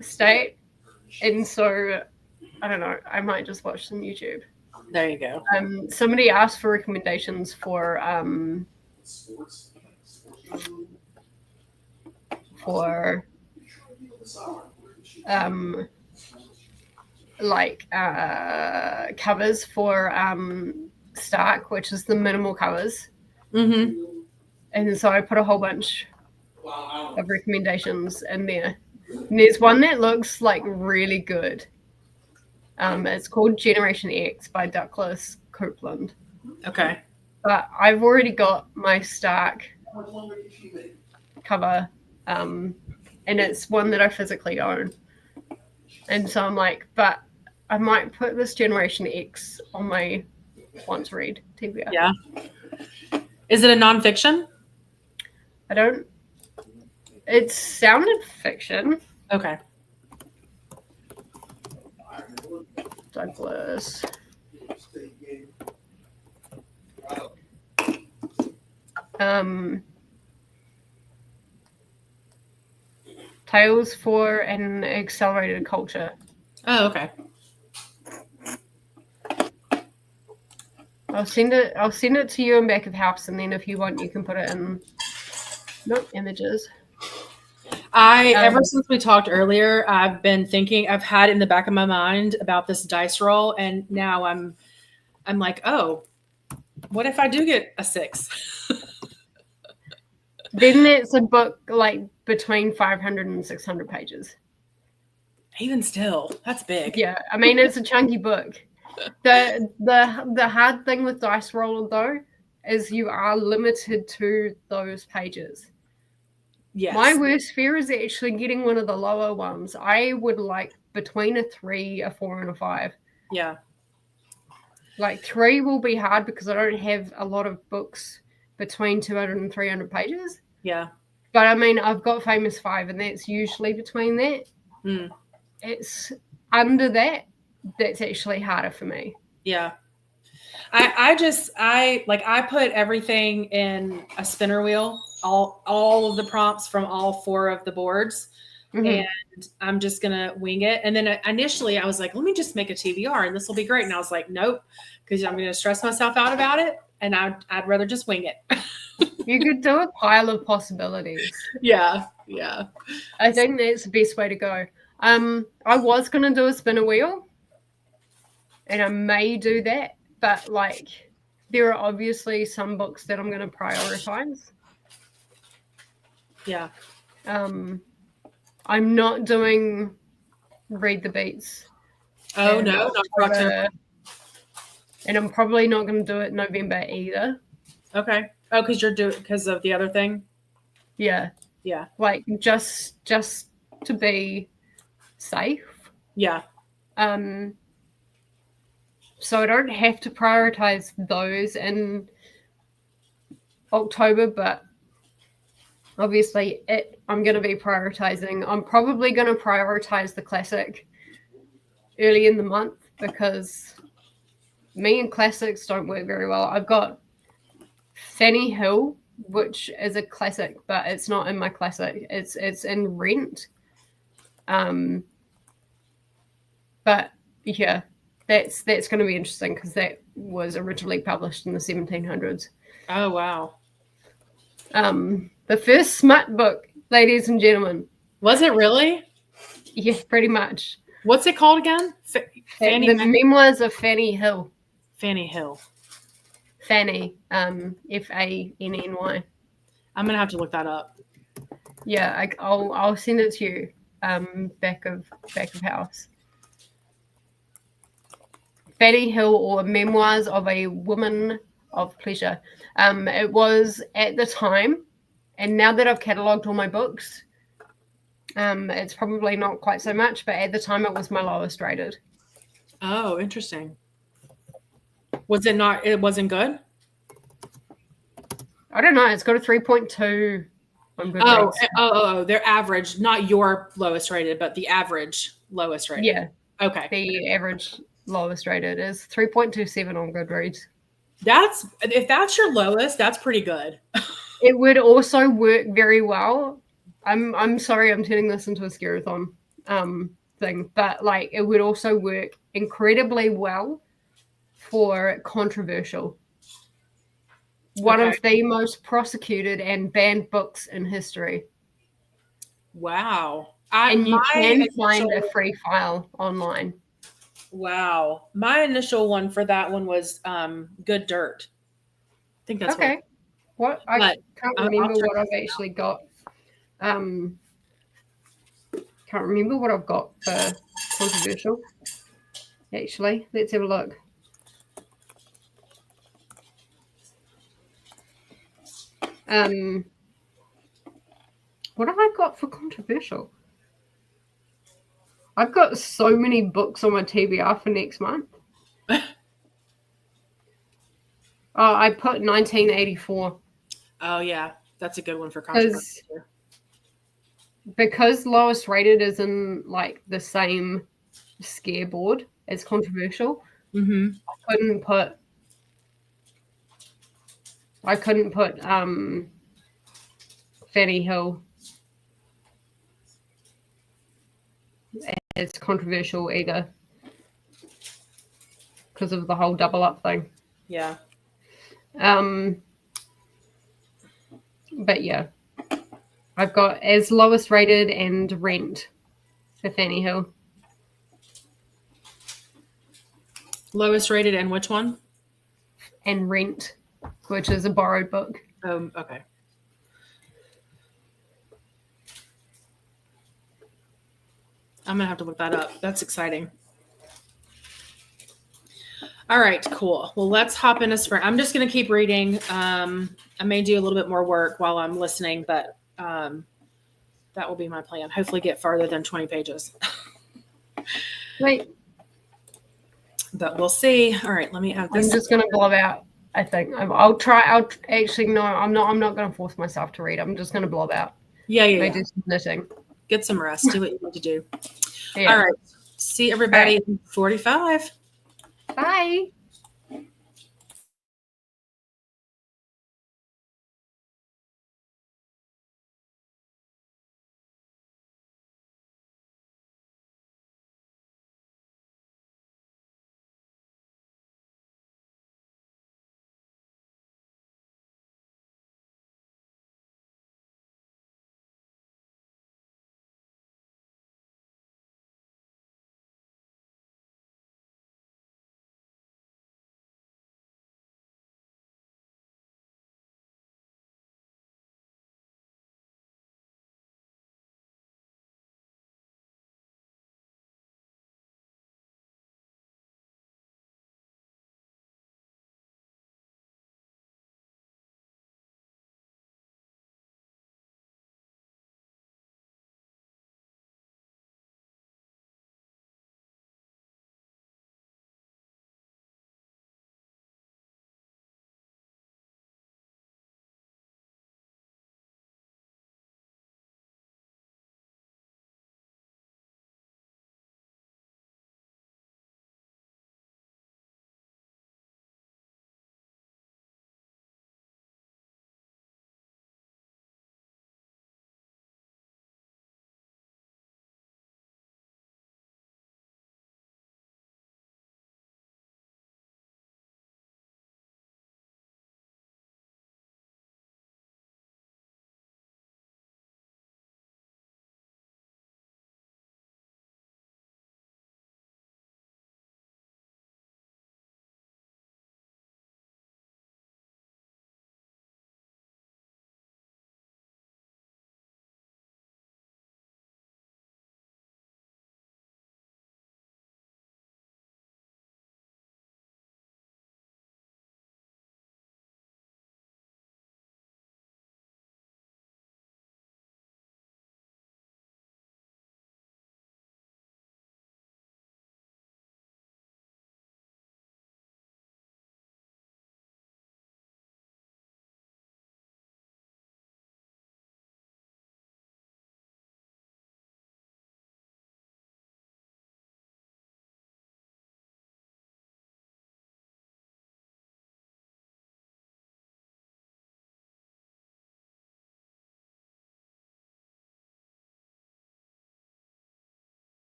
state. And so, I don't know, I might just watch some YouTube.
There you go.
Somebody asked for recommendations for covers for Stark, which is the minimal covers.
Mm-hmm.
And so I put a whole bunch of recommendations in there. And there's one that looks like really good. It's called Generation X by Douglas Copeland.
Okay.
But I've already got my Stark cover, and it's one that I physically own. And so I'm like, but I might put this Generation X on my once read TBR.
Yeah. Is it a nonfiction?
I don't. It sounded fiction.
Okay.
Douglas. Tales for an Accelerated Culture.
Oh, okay.
I'll send it to you in back of house, and then if you want, you can put it in images.
Ever since we talked earlier, I've been thinking, I've had in the back of my mind about this dice roll, and now I'm like, oh, what if I do get a 6?
Then it's a book like between 500 and 600 pages.
Even still, that's big.
Yeah, I mean, it's a chunky book. The hard thing with dice roll though is you are limited to those pages.
Yes.
My worst fear is actually getting one of the lower ones. I would like between a 3, a 4, and a 5.
Yeah.
Like 3 will be hard because I don't have a lot of books between 200 and 300 pages.
Yeah.
But I mean, I've got Famous 5, and that's usually between that.
Mm.
It's under that. That's actually harder for me.
Yeah. I put everything in a spinner wheel, all of the prompts from all 4 of the boards. Mm-hmm. And I'm just going to wing it. And then initially I was like, let me just make a TBR and this will be great. And I was like, nope, because I'm going to stress myself out about it. And I'd rather just wing it.
You could do a pile of possibilities.
Yeah. Yeah.
I think that's the best way to go. I was going to do a spinner wheel, and I may do that. But like, there are obviously some books that I'm going to prioritize.
Yeah.
I'm not doing Read the Beats.
Oh, no, not October.
And I'm probably not going to do it in November either.
Okay. Oh, because of the other thing?
Yeah.
Yeah.
Like, just to be safe.
Yeah.
So I don't have to prioritize those in October, but obviously I'm going to be prioritizing. I'm probably going to prioritize the classic early in the month because me and classics don't work very well. I've got Fanny Hill, which is a classic, but it's not in my classic. It's in Rent. But yeah, that's going to be interesting because that was originally published in the 1700s.
Oh, wow.
The first smut book, ladies and gentlemen.
Was it really?
Yeah, pretty much.
What's it called again?
The Memoirs of Fanny Hill.
Fanny Hill.
Fanny, Fanny.
I'm gonna have to look that up.
Yeah, I'll send it to you. Back of house. Fanny Hill, or Memoirs of a Woman of Pleasure. It was at the time, and now that I've catalogued all my books, it's probably not quite so much, but at the time it was my lowest rated.
Oh, interesting. Was it not? It wasn't good?
I don't know. It's got a 3.2 on Goodreads.
Oh, they're average, not your lowest rated, but the average lowest rated.
Yeah.
Okay.
The average lowest rated is 3.27 on Goodreads.
If that's your lowest, that's pretty good.
It would also work very well. I'm sorry, I'm turning this into a scare-a-thon thing, but like it would also work incredibly well for controversial. One of the most prosecuted and banned books in history.
Wow.
And you can find a free file online.
Wow. My initial one for that one was Good Dirt. I think that's
okay. I can't remember what I've actually got. Can't remember what I've got for controversial. Actually, let's have a look. What have I got for controversial? I've got so many books on my TBR for next month. Oh, I put 1984.
Oh yeah, that's a good one for controversy.
Because lowest rated is in like the same scare board as controversial.
Mm-hmm.
I couldn't put Fanny Hill as controversial either because of the whole double up thing.
Yeah.
But yeah, I've got as lowest rated and Rent for Fanny Hill.
Lowest rated and which one?
And Rent, which is a borrowed book.
Okay. I'm gonna have to look that up. That's exciting. All right, cool. Well, let's hop into spring. I'm just gonna keep reading. I may do a little bit more work while I'm listening, but that will be my plan. Hopefully, get farther than 20 pages.
Wait,
but we'll see. All right, let me add this.
I'm just gonna blow out. I think I'll try. I'll actually no. I'm not. I'm not gonna force myself to read. I'm just gonna blow out.
Yeah.
I do some knitting.
Get some rest. Do what you need to do.
Yeah.
All right. See everybody in 45.
Bye.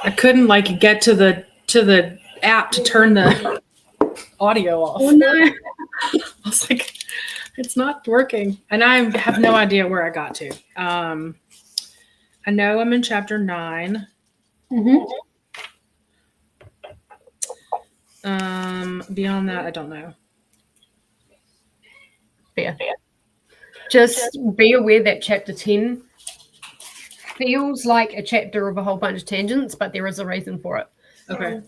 I couldn't like get to the app to turn the audio off.
Oh no.
I was like, it's not working. And I have no idea where I got to. I know I'm in chapter 9.
Mm-hmm.
Beyond that, I don't know.
Fair. Just be aware that chapter 10 feels like a chapter of a whole bunch of tangents, but there is a reason for it.
Okay.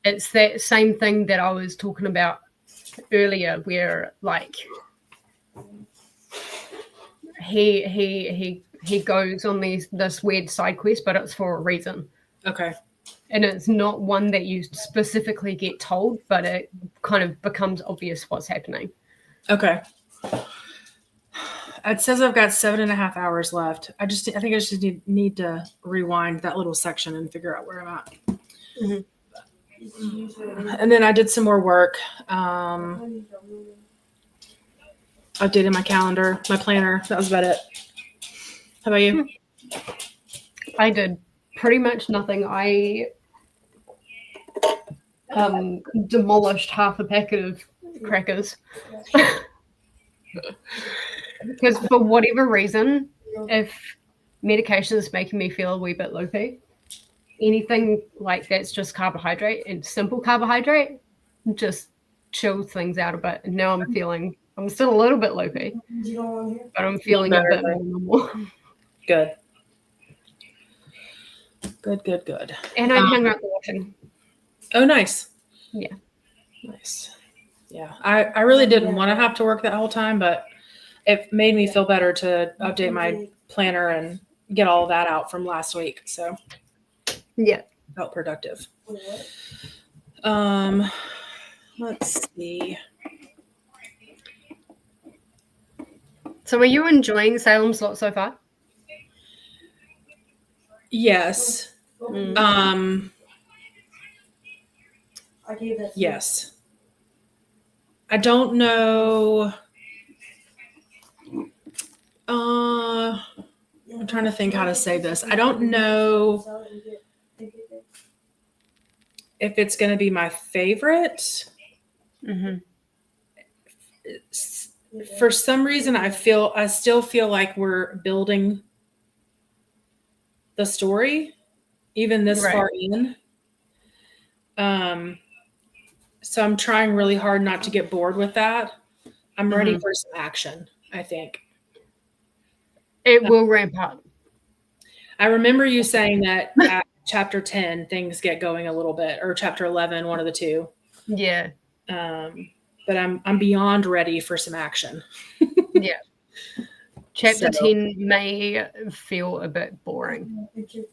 It's that same thing that I was talking about earlier, where like he goes on this weird side quest, but it's for a reason.
Okay.
And it's not one that you specifically get told, but it kind of becomes obvious what's happening.
Okay. It says I've got 7.5 hours left. I think I just need to rewind that little section and figure out where I'm at.
Mm-hmm.
And then I did some more work. Updated my calendar, my planner. That was about it. How about you?
I did pretty much nothing. I demolished half a packet of crackers. Because for whatever reason, if medication is making me feel a wee bit loopy, anything like that's just carbohydrate and simple carbohydrate just chills things out a bit. And now I'm still a little bit loopy, but I'm feeling a bit more normal.
Good. Good.
And I hung out the washing.
Oh, nice.
Yeah.
Nice. Yeah. I really didn't want to have to work that whole time, but it made me feel better to update my planner and get all of that out from last week. So
yeah,
felt productive. Let's see.
So are you enjoying Salem's Lot so far?
Yes. Yes. I don't know. I'm trying to think how to say this. I don't know if it's going to be my favorite.
Mm-hmm.
For some reason, I still feel like we're building the story, even this far in. So I'm trying really hard not to get bored with that. I'm ready for some action, I think.
It will ramp up.
I remember you saying that at chapter 10, things get going a little bit, or chapter 11, one of the two.
Yeah.
But I'm beyond ready for some action.
Yeah. Chapter 10 may feel a bit boring.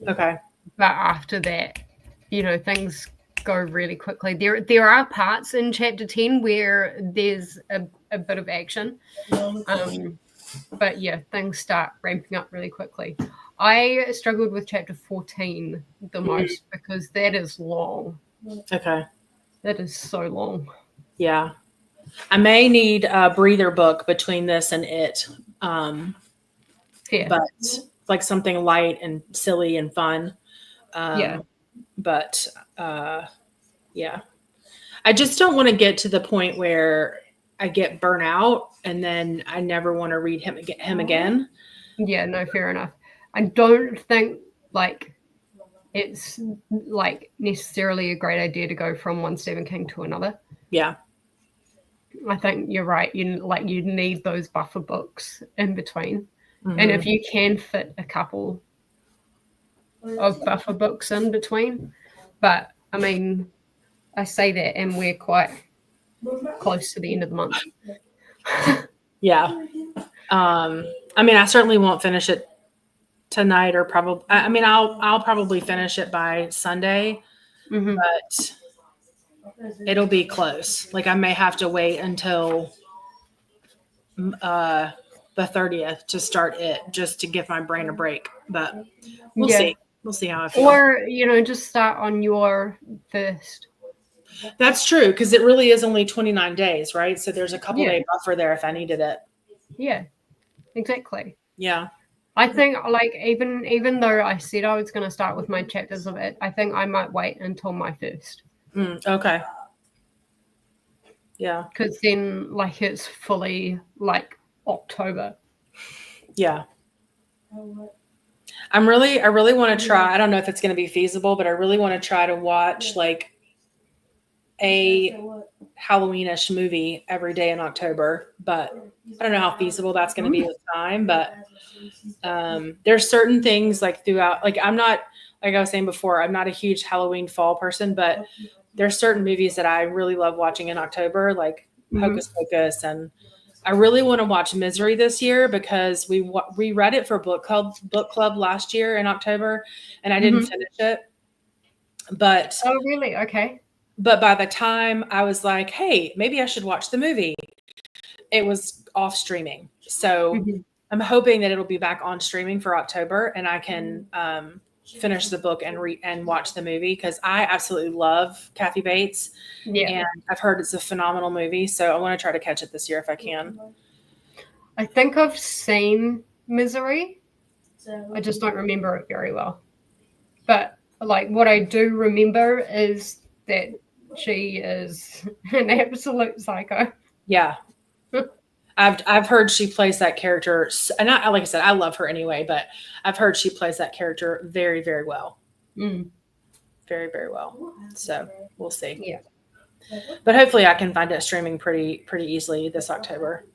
Okay.
But after that, things go really quickly. There are parts in chapter 10 where there's a bit of action. But yeah, things start ramping up really quickly. I struggled with chapter 14 the most because that is long.
Okay.
That is so long.
Yeah. I may need a breather book between this and it.
Fair.
But like something light and silly and fun.
Yeah.
But yeah. I just don't want to get to the point where I get burnt out and then I never want to read him again.
Yeah, no, fair enough. I don't think it's necessarily a great idea to go from one Stephen King to another.
Yeah.
I think you're right. You need those buffer books in between. Mm-hmm. And if you can fit a couple of buffer books in between, but I mean, I say that and we're quite close to the end of the month.
Yeah. I mean, I certainly won't finish it tonight or probably, I mean, I'll probably finish it by Sunday, but it'll be close. Like I may have to wait until the 30th to start it just to give my brain a break, but we'll see. We'll see how I feel.
Or, just start on your first.
That's true. Cause it really is only 29 days, right? So there's a couple day buffer there if I needed it.
Yeah, exactly.
Yeah.
I think like even though I said I was going to start with my chapters of it, I think I might wait until my first.
Okay. Yeah.
Because then like it's fully like October.
Yeah. I really want to try. I don't know if it's going to be feasible, but I really want to try to watch like a Halloweenish movie every day in October. But I don't know how feasible that's going to be with time. But there's certain things like throughout. Like I'm not, like I was saying before, I'm not a huge Halloween fall person, but there's certain movies that I really love watching in October, like Hocus Pocus, and I really want to watch Misery this year because we read it for book club last year in October, and I didn't finish it. But
oh, really? Okay.
But by the time I was like, hey, maybe I should watch the movie, it was off streaming. So I'm hoping that it'll be back on streaming for October, and I can finish the book and watch the movie because I absolutely love Kathy Bates.
Yeah.
And I've heard it's a phenomenal movie, so I want to try to catch it this year if I can.
I think I've seen Misery. I just don't remember it very well. But like what I do remember is that she is an absolute psycho.
Yeah. I've heard she plays that character, and like I said, I love her anyway, but I've heard she plays that character very, very well. Very, very well. So we'll see.
Yeah.
But hopefully I can find it streaming pretty easily this October.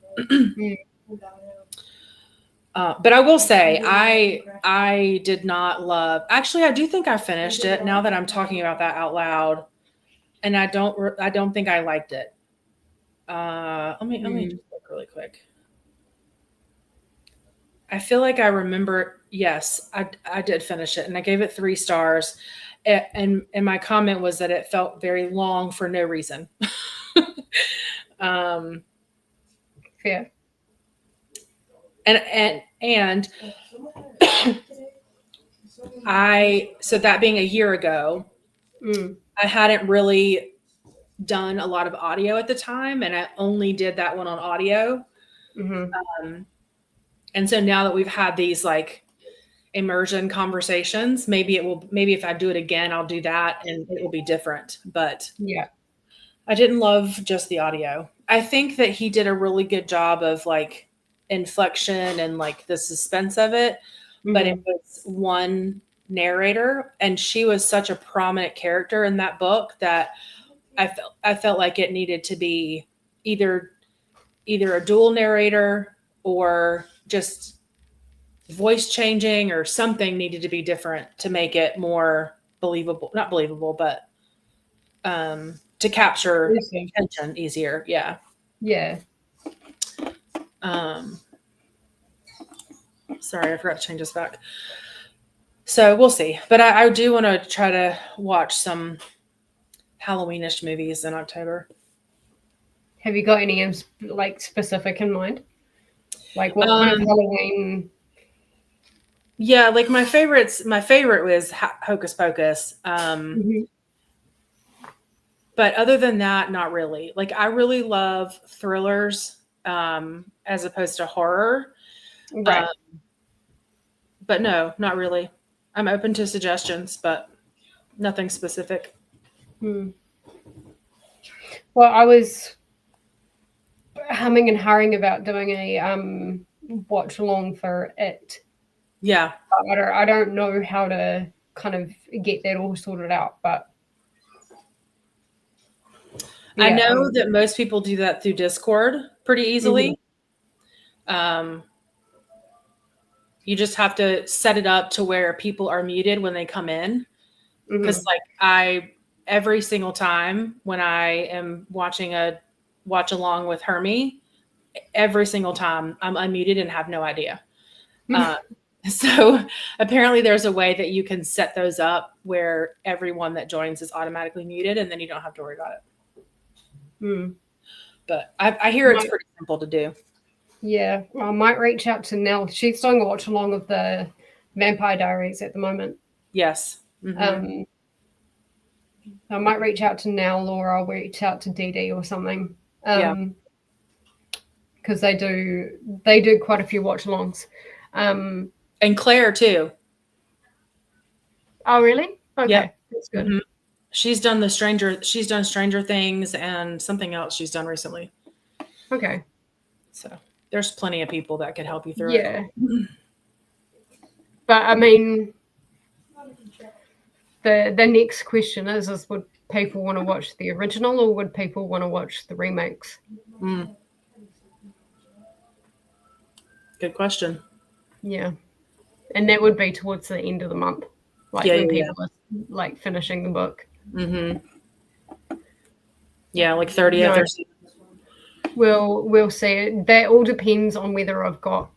But I will say I did not love. Actually, I do think I finished it now that I'm talking about that out loud, and I don't think I liked it. Let me just look really quick. I feel like I remember. Yes, I did finish it, and I gave it 3 stars. And my comment was that it felt very long for no reason.
Yeah.
And so that being a year ago, I hadn't really done a lot of audio at the time, and I only did that one on audio. And so now that we've had these like immersion conversations, maybe if I do it again, I'll do that and it will be different. But
yeah,
I didn't love just the audio. I think that he did a really good job of like inflection and like the suspense of it, but it was one narrator, and she was such a prominent character in that book that I felt like it needed to be either a dual narrator or just voice changing, or something needed to be different to make it more believable. Not believable, but to capture attention easier. Yeah.
Yeah.
Sorry, I forgot to change this back. So we'll see. But I do want to try to watch some Halloweenish movies in October.
Have you got any like specific in mind? Like what kind of Halloween?
Yeah, like my favorite was Hocus Pocus. But other than that, not really. Like I really love thrillers as opposed to horror.
Right.
But no, not really. I'm open to suggestions, but nothing specific.
Well, I was humming and hawing about doing a watch along for it.
Yeah.
I don't know how to kind of get that all sorted out, but
yeah, I know that most people do that through Discord pretty easily. You just have to set it up to where people are muted when they come in. Because like every single time when I am watching a watch along with Hermie, every single time I'm unmuted and have no idea. So apparently there's a way that you can set those up where everyone that joins is automatically muted, and then you don't have to worry about it. But I hear it's pretty simple to do.
Yeah, I might reach out to Nell. She's doing a watch along of the Vampire Diaries at the moment.
Yes.
I might reach out to Nell, or I'll reach out to Dee Dee or something. Because they do quite a few watch alongs.
And Claire too.
Oh, really? Okay,
Yep.
that's good.
Mhm. She's done Stranger Things and something else she's done recently.
Okay.
So there's plenty of people that could help you through
Yeah.
it.
But I mean, the next question is would people want to watch the original or would people want to watch the remakes?
Mm. Good question.
Yeah. And that would be towards the end of the month, like
Yeah,
when
yeah,
people are like finishing the book.
Mm-hmm. Yeah, like 30th
No.
or something.
We'll see it. That all depends on whether I've got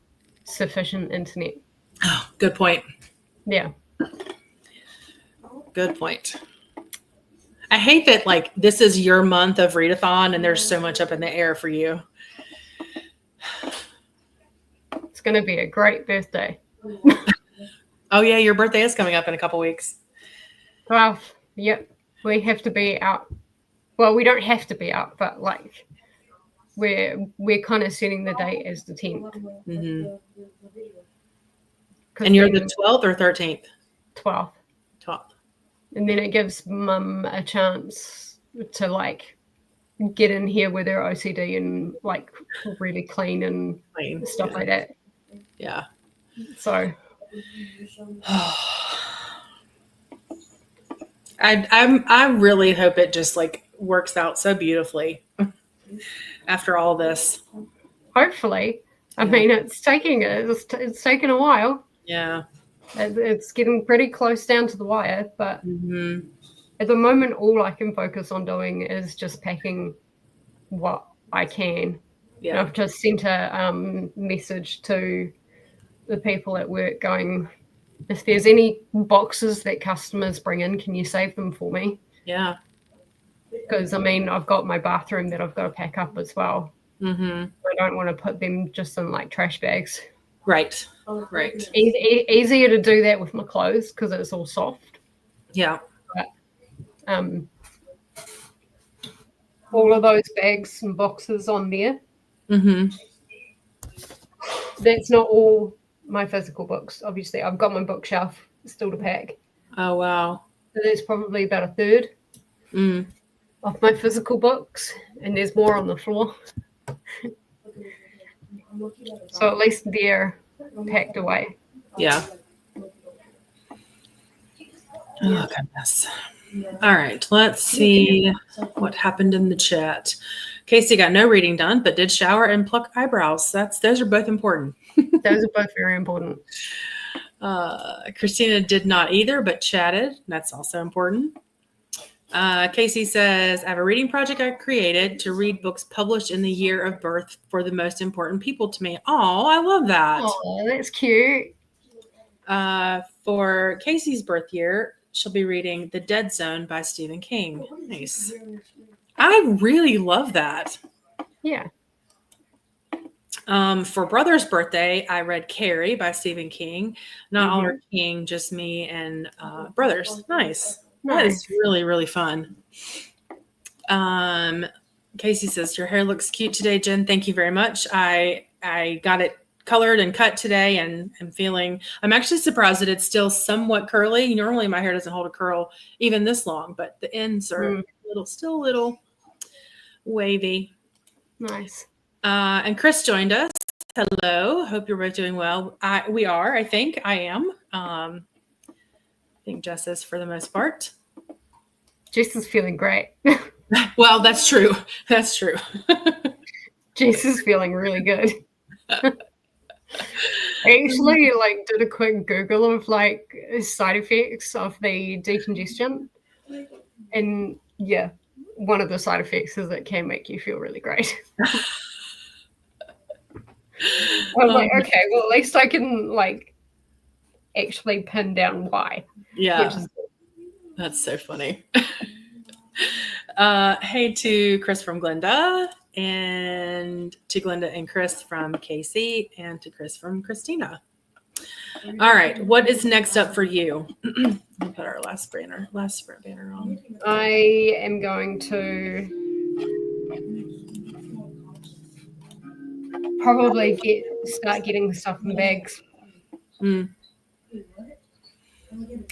sufficient internet.
Oh, good point.
Yeah.
Good point. I hate that like this is your month of readathon and there's so much up in the air for you.
It's going to be a great birthday.
Oh yeah, your birthday is coming up in a couple weeks.
12th. Yep. We have to be out. Well, we don't have to be out, but like we're kind of setting the date as the 10th.
Mm-hmm. And you're the 12th or 13th?
12th.
12th.
And then it gives Mum a chance to like get in here with her OCD and like really clean and stuff like that.
Yeah.
So
I really hope it just like works out so beautifully after all this.
Hopefully. I mean, it's taking a while.
Yeah.
It's getting pretty close down to the wire, but at the moment, all I can focus on doing is just packing what I can.
Yeah.
And I've just sent a message to the people at work going, if there's any boxes that customers bring in, can you save them for me?
Yeah.
Because, I mean, I've got my bathroom that I've got to pack up as well.
Mm-hmm.
I don't want to put them just in, like, trash bags.
Right. Right.
Easier to do that with my clothes because it's all soft.
Yeah.
But, all of those bags and boxes on there.
Mm-hmm.
That's not all my physical books. Obviously, I've got my bookshelf still to pack.
Oh, wow.
So there's probably about a third of my physical books, and there's more on the floor. So at least they're packed away.
Yeah. Oh, goodness. All right. Let's see what happened in the chat. Casey got no reading done, but did shower and pluck eyebrows. Those are both important.
Those are both very important.
Christina did not either, but chatted. That's also important. Casey says, I have a reading project I created to read books published in the year of birth for the most important people to me. Oh, I love that.
Oh, that's cute.
For Casey's birth year, she'll be reading The Dead Zone by Stephen King. Nice. I really love that.
Yeah.
For brother's birthday, I read Carrie by Stephen King. Not all our King, just me and brothers. Nice. That is really, really fun. Casey says, your hair looks cute today, Jen. Thank you very much. I got it colored and cut today, and I'm actually surprised that it's still somewhat curly. Normally my hair doesn't hold a curl even this long, but the ends are still a little wavy.
Nice.
And Chris joined us. Hello. Hope you're both doing well. We are. I think I am. I think Jess is for the most part.
Jess is feeling great.
Well, that's true. That's true.
Jess is feeling really good. I actually did a quick Google of side effects of the decongestion, and yeah, one of the side effects is it can make you feel really great. I'm like, okay, well, at least I can actually pin down why.
Yeah, that's so funny. Hey to Chris from Glenda, and to Glenda and Chris from Casey, and to Chris from Christina. All right, what is next up for you? We'll put our last banner on.
I am going to probably start getting stuff in bags.
Mm.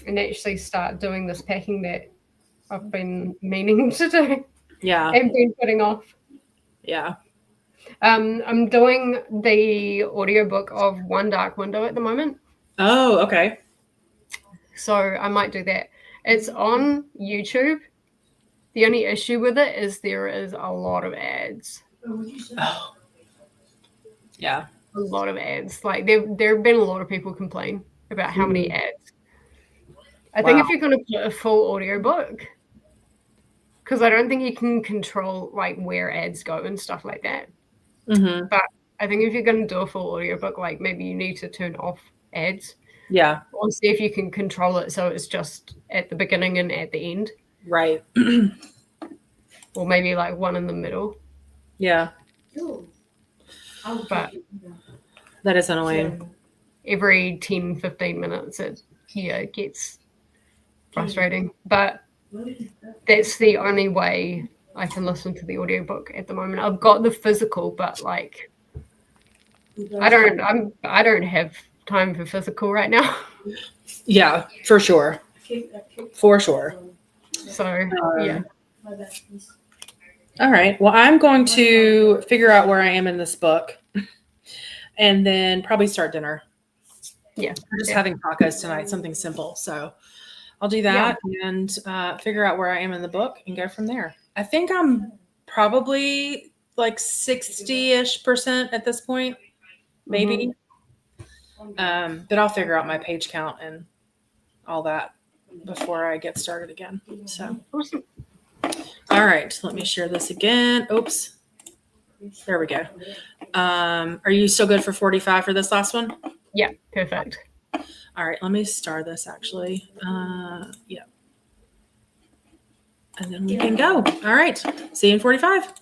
and actually start doing this packing that I've been meaning to do
Yeah.
and been putting off.
Yeah.
I'm doing the audiobook of One Dark Window at the moment.
Oh, okay.
So I might do that. It's on YouTube. The only issue with it is there is a lot of ads.
Oh. Yeah.
A lot of ads. Like there have been a lot of people complain about how many ads. I think if you're going to put a full audiobook, because I don't think you can control like where ads go and stuff like that.
Mm-hmm.
But I think if you're going to do a full audiobook, like maybe you need to turn off ads.
Yeah.
Or see if you can control it so it's just at the beginning and at the end.
Right.
Or maybe like one in the middle.
Yeah.
But
that is annoying.
Every 10, 15 minutes it gets frustrating. But that's the only way I can listen to the audiobook at the moment. I've got the physical, but like I don't have time for physical right now.
Yeah, for sure. For sure.
So yeah.
All right. Well, I'm going to figure out where I am in this book and then probably start dinner.
Yeah.
We're just having tacos tonight, something simple. So I'll do that and figure out where I am in the book and go from there. I think I'm probably like 60-ish% at this point, maybe. But I'll figure out my page count and all that before I get started again. So,
awesome.
All right, let me share this again. Oops. There we go. Are you still good for 45 for this last one?
Yeah, perfect.
All right, let me start this actually. Yeah. And then we can go. All right. See you in 45.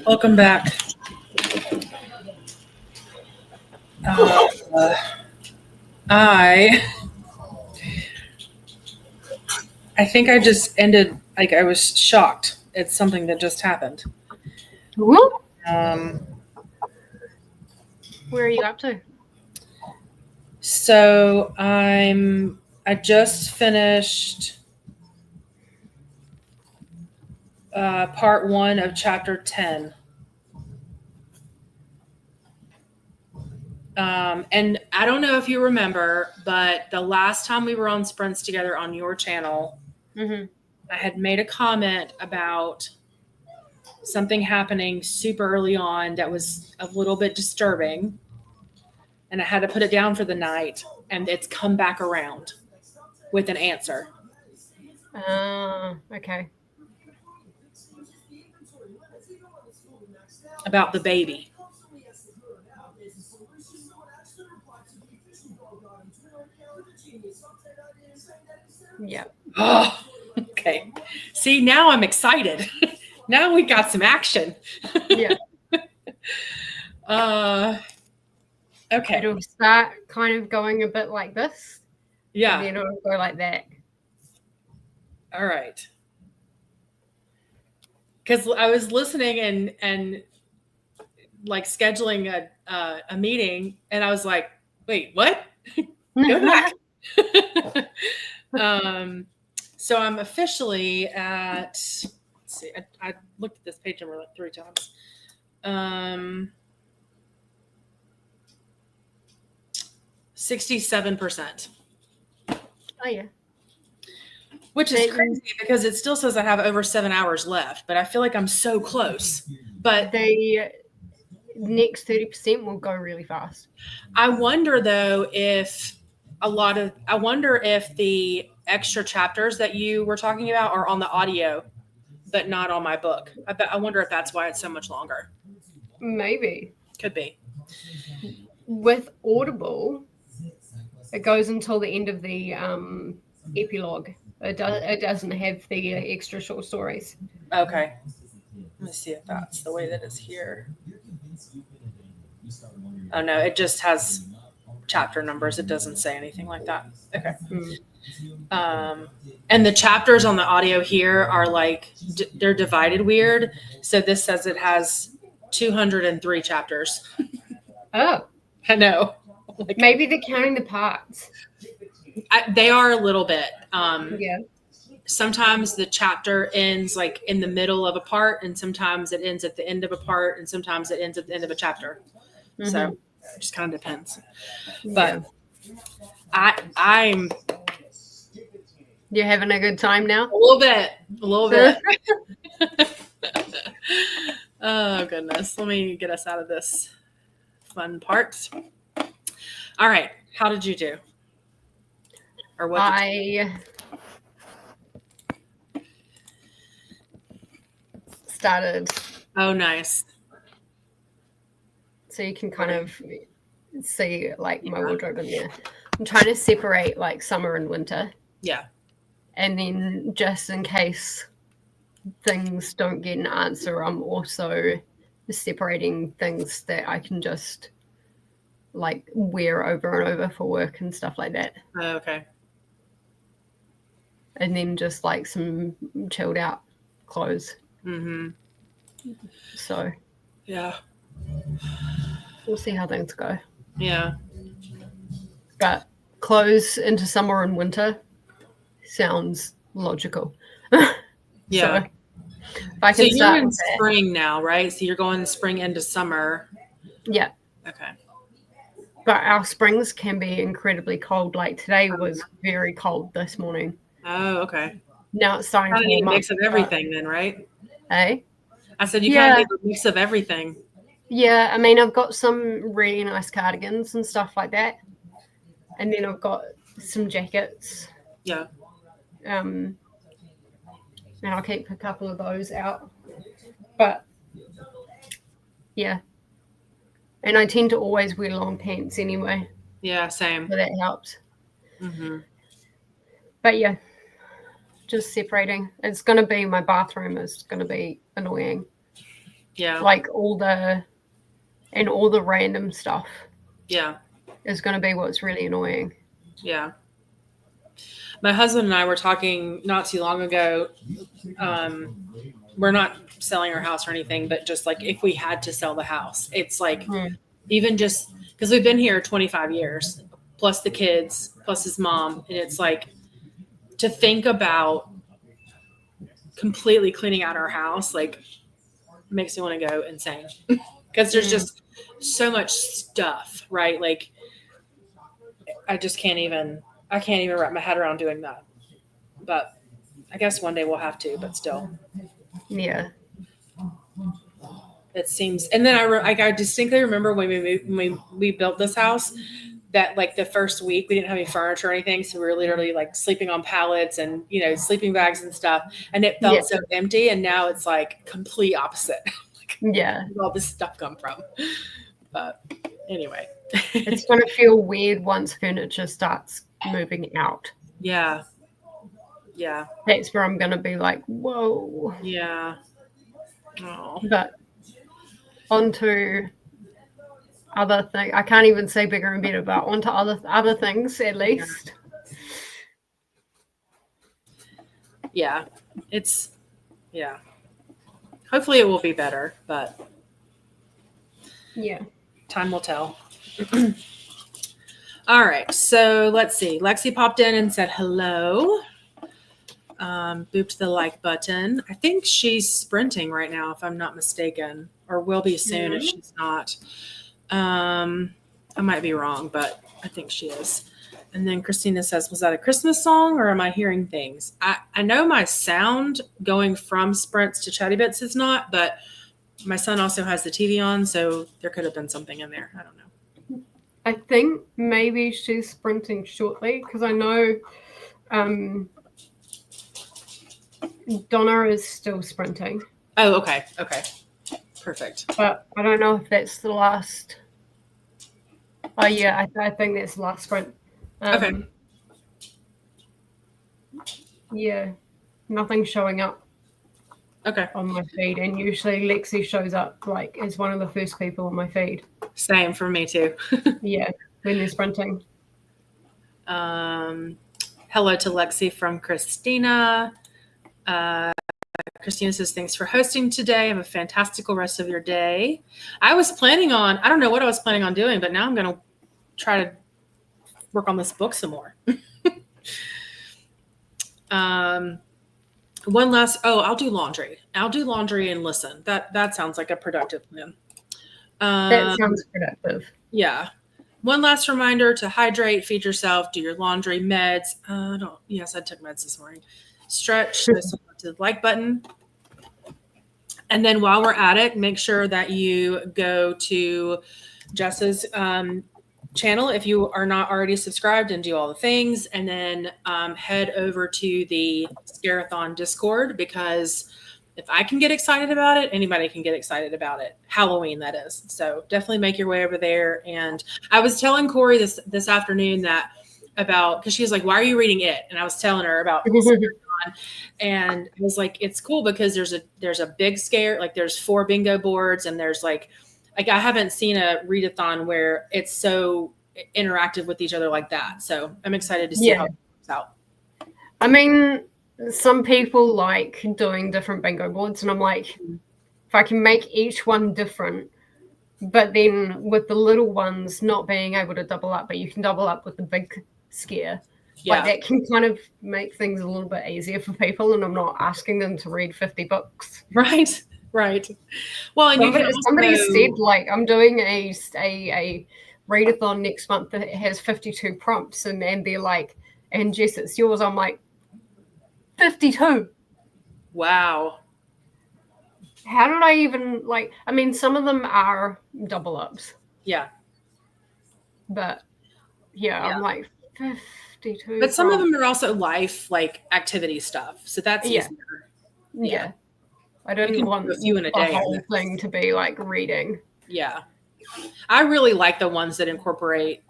Welcome back. I think I just ended, like, I was shocked at something that just happened.
Whoop.
Um,
Where are you up to?
so I just finished part 1 of chapter 10. And I don't know if you remember, but the last time we were on sprints together on your channel,
Mm-hmm.
I had made a comment about something happening super early on that was a little bit disturbing. And I had to put it down for the night, and it's come back around with an answer.
Okay.
About the baby.
Yeah.
Oh, okay. See, now I'm excited. Now we got some action.
Yeah.
Okay.
It'll start kind of going a bit like this.
Yeah.
And then it'll go like that.
All right. Because I was listening and like scheduling a meeting, and I was like, wait, what? Go back. So I'm officially at, let's see, I looked at this page number like 3 times. 67%.
Oh, yeah.
Which is crazy because it still says I have over 7 hours left, but I feel like I'm so close. But
the next 30% will go really fast.
I wonder though if the extra chapters that you were talking about are on the audio, but not on my book. I wonder if that's why it's so much longer.
Maybe.
Could be.
With Audible, it goes until the end of the epilogue. It doesn't have the extra short stories.
Okay. Let me see if that's the way that it's here. Oh no, it just has chapter numbers. It doesn't say anything like that. Okay. And the chapters on the audio here are like they're divided weird. So this says it has 203 chapters.
Oh,
I know. Like,
maybe they're counting the parts.
They are a little bit.
Yeah.
Sometimes the chapter ends like in the middle of a part, and sometimes it ends at the end of a part, and sometimes it ends at the end of a chapter. Mm-hmm. So it just kind of depends. But yeah. I'm.
You're having a good time now?
A little bit. Oh goodness! Let me get us out of this fun part. All right, how did you do? Or what?
Started.
Oh, nice.
So you can kind of see like my wardrobe in there. I'm trying to separate like summer and winter.
Yeah.
And then just in case things don't get an answer, I'm also separating things that I can just like wear over and over for work and stuff like that.
Oh, okay.
And then just like some chilled out clothes.
Mm-hmm.
So
yeah,
we'll see how things go.
Yeah.
But clothes into summer and winter sounds logical.
Yeah.
So if I can
you're in spring now, right? So you're going spring into summer.
Yeah.
Okay.
But our springs can be incredibly cold. Like today was very cold this morning.
Oh, okay.
Now it's starting to
need
warm
a mix of everything then, right?
Hey?
I said you kind of need a mix of everything.
Yeah, I mean, I've got some really nice cardigans and stuff like that. And then I've got some jackets.
Yeah.
And I'll keep a couple of those out. But yeah. And I tend to always wear long pants anyway.
Yeah, same.
So that helps.
Mm-hmm.
But yeah. just separating. It's going to be my bathroom is going to be annoying.
Yeah.
Like all the random stuff.
Yeah.
Is going to be what's really annoying.
Yeah. My husband and I were talking not too long ago. We're not selling our house or anything, but just like if we had to sell the house, it's like even just because we've been here 25 years, plus the kids, plus his mom. And it's like to think about completely cleaning out our house, like makes me want to go insane because there's just so much stuff, right? Like I can't even wrap my head around doing that. But I guess one day we'll have to, but still.
Yeah.
It seems, and then I distinctly remember when we built this house that like the first week we didn't have any furniture or anything, so we were literally like sleeping on pallets and sleeping bags and stuff, and it felt so empty. And now it's like complete opposite. Like, where did all this stuff come from? But anyway,
it's going to feel weird once furniture starts moving out.
Yeah.
That's where I'm going to be like, whoa.
Yeah. Oh.
But onto other things. I can't even say bigger and better, but onto other things at least.
Yeah. Hopefully it will be better, but time will tell. All right. So let's see. Lexi popped in and said hello. Booped the like button. I think she's sprinting right now, if I'm not mistaken, or will be soon if she's not. I might be wrong, but I think she is. And then Christina says, was that a Christmas song or am I hearing things? I know my sound going from sprints to chatty bits is not, but my son also has the TV on, so there could have been something in there. I don't know.
I think maybe she's sprinting shortly because I know Donna is still sprinting.
Oh, okay. Okay. Perfect.
But I don't know if that's the last. Oh, yeah, I think that's the last sprint.
Okay.
Yeah, nothing's showing up.
Okay.
On my feed, and usually Lexi shows up like as one of the first people on my feed.
Same for me too.
Yeah, when they're sprinting.
Hello to Lexi from Christina. Christina says, thanks for hosting today. Have a fantastical rest of your day. I don't know what I was planning on doing, but now I'm going to try to work on this book some more. I'll do laundry. I'll do laundry and listen. That sounds like a productive plan.
That sounds productive.
Yeah. One last reminder to hydrate, feed yourself, do your laundry, meds. Yes, I took meds this morning. Stretch, to the like button. And then while we're at it, make sure that you go to Jess's channel if you are not already subscribed and do all the things. And then head over to the Scarathon Discord, because if I can get excited about it, anybody can get excited about it. Halloween, that is. So definitely make your way over there. And I was telling Corey this afternoon because she was like, why are you reading it? And I was telling her about and I was like, it's cool because there's a big scare, like there's 4 bingo boards, and there's like I haven't seen a readathon where it's so interactive with each other like that. So I'm excited to see how it works out.
I mean, some people like doing different bingo boards, and I'm like, if I can make each one different, but then with the little ones not being able to double up, but you can double up with the big scare. Yeah. Like that can kind of make things a little bit easier for people, and I'm not asking them to read 50 books.
Right. Well, and
somebody said like I'm doing a readathon next month that has 52 prompts, and they're like, and Jess, it's yours. I'm like, 52.
Wow.
How did I even I mean, some of them are double ups.
Yeah.
But yeah. I'm like 52.
But some of them are also life activity stuff. So that's easier.
Yeah. I didn't want
a few in a day.
The whole thing to be like reading.
Yeah. I really like the ones that incorporate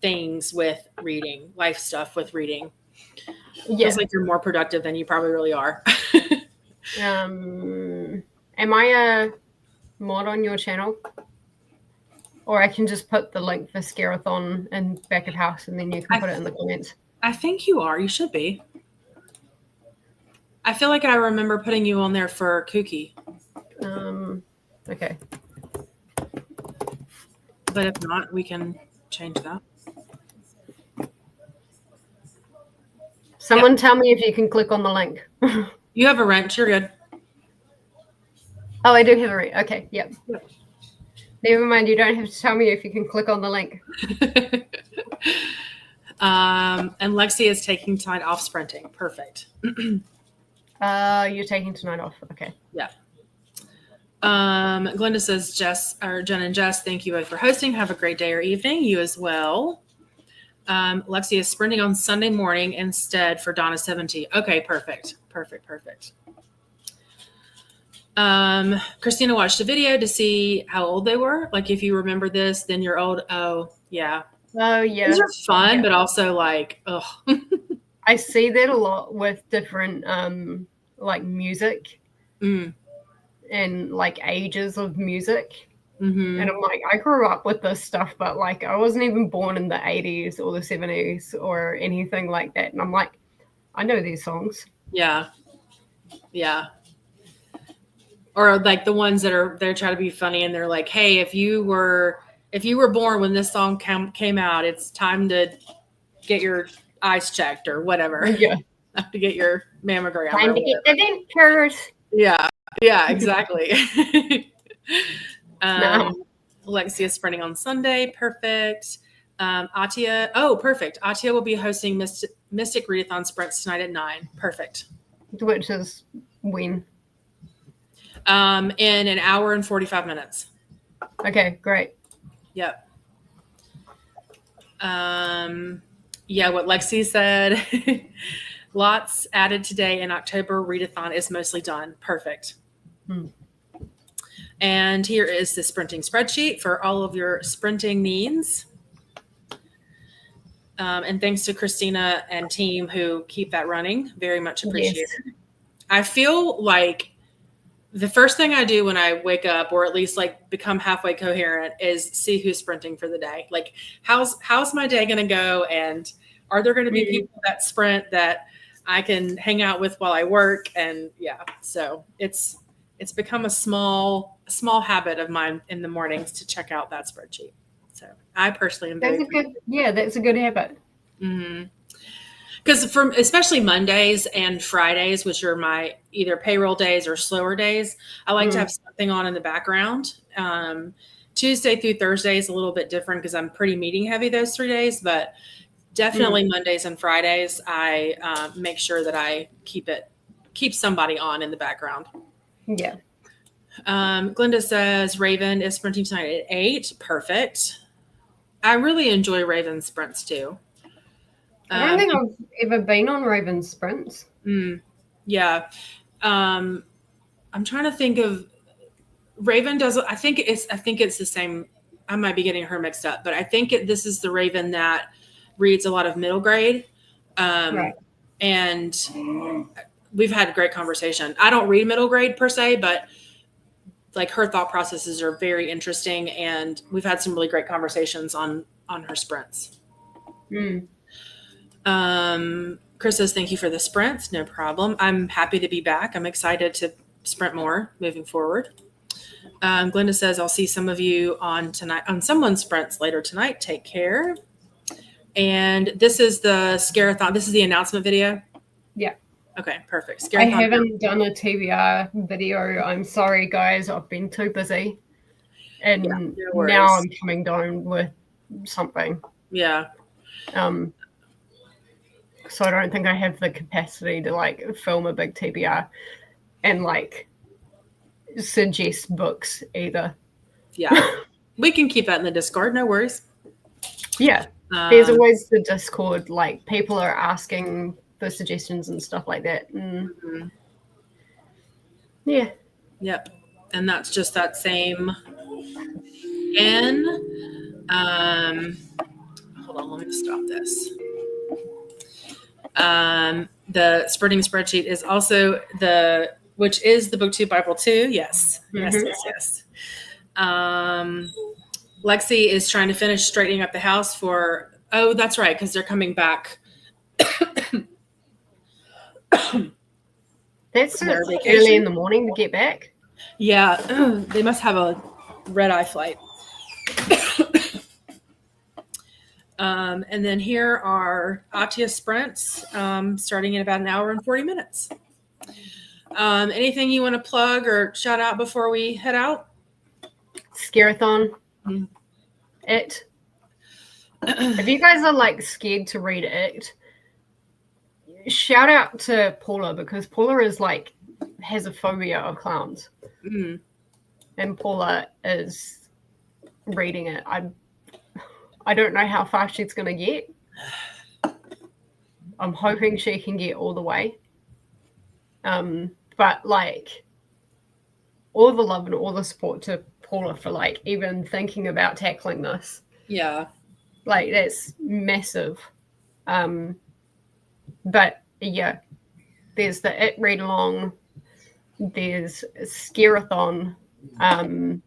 things with reading, life stuff with reading.
Yeah.
Feels like you're more productive than you probably really are.
Am I a mod on your channel? Or I can just put the link for Scarathon in back of house and then you can put it in the comments.
I think you are. You should be. I feel like I remember putting you on there for Kooky.
Okay.
But if not, we can change that.
Someone tell me if you can click on the link.
You have a wrench. You're good.
Oh, I do have a wrench. Okay, yep. Never mind. You don't have to tell me if you can click on the link.
And Lexi is taking tonight off sprinting. Perfect.
You're taking tonight off. Okay.
Yeah. Glenda says, Jen and Jess, thank you both for hosting. Have a great day or evening. You as well. Lexi is sprinting on Sunday morning instead for Donna 70. Okay, perfect. Christina watched a video to see how old they were. Like, if you remember this, then you're old. Oh, yeah.
Oh, yeah.
These are fun, but also like, ugh.
I see that a lot with different, like music and like ages of music.
Mm-hmm.
And I'm like, I grew up with this stuff, but like I wasn't even born in the 80s or the 70s or anything like that. And I'm like, I know these songs.
Yeah. Or like the ones that they're trying to be funny and they're like, hey, if you were born when this song came out, it's time to get your eyes checked or whatever.
Yeah.
Have to get your mammogram.
Time to get the dentures.
Yeah, exactly. Lexi is sprinting on Sunday. Perfect. Atia. Oh, perfect. Atia will be hosting Mystic Readathon sprints tonight at 9. Perfect.
Which is when?
In an hour and 45 minutes.
Okay, great.
Yep. Yeah, what Lexi said. Lots added today in October. Readathon is mostly done. Perfect. And here is the sprinting spreadsheet for all of your sprinting needs. And thanks to Christina and team who keep that running. Very much appreciated. Yes. I feel like the first thing I do when I wake up, or at least like become halfway coherent, is see who's sprinting for the day. Like, how's my day going to go? And are there going to be people that sprint that I can hang out with while I work? And yeah, so it's become a small habit of mine in the mornings to check out that spreadsheet. So I personally am
that's a good habit.
Mm-hmm. Because especially Mondays and Fridays, which are my either payroll days or slower days, I like to have something on in the background. Tuesday through Thursday is a little bit different because I'm pretty meeting heavy those 3 days, but definitely Mondays and Fridays, I make sure that I keep somebody on in the background.
Yeah.
Glenda says Raven is sprinting tonight at 8. Perfect. I really enjoy Raven's sprints too.
I don't think I've ever been on Raven's sprints.
Yeah. I'm trying to think of Raven does. I think it's the same. I might be getting her mixed up, but I think this is the Raven that reads a lot of middle grade.
Right.
And we've had a great conversation. I don't read middle grade per se, but like her thought processes are very interesting, and we've had some really great conversations on her sprints. Chris says, thank you for the sprints. No problem. I'm happy to be back. I'm excited to sprint more moving forward. Glenda says, I'll see some of you on someone's sprints later tonight. Take care. And this is the Scarathon. This is the announcement video.
Yeah.
Okay, perfect.
Scarathon. I haven't done a TBR video. I'm sorry, guys. I've been too busy. And now I'm coming down with something.
Yeah.
So I don't think I have the capacity to like film a big TBR and like suggest books either.
Yeah. We can keep that in the Discord. No worries.
Yeah. There's always the Discord, like people are asking for suggestions and stuff like that. Yeah.
Yep. And that's just that same N. Hold on, let me stop this. The sprinting spreadsheet is also which is the BookTube Bible too. Yes, yes, yes. Lexi is trying to finish straightening up the house that's right, because they're coming back.
That's early in the morning to get back.
Yeah, they must have a red-eye flight. And then here are Atia sprints, starting in about an hour and 40 minutes. Anything you want to plug or shout out before we head out?
Scarathon. Mm-hmm. It. If you guys are like scared to read it, shout out to Paula, because Paula is like has a phobia of clowns. Mm. And Paula is reading it. I don't know how far she's going to get. I'm hoping she can get all the way. But like all the love and all the support to Paula for like even thinking about tackling this.
Yeah.
Like that's massive. But yeah, there's the It Read Along, there's Scarathon, and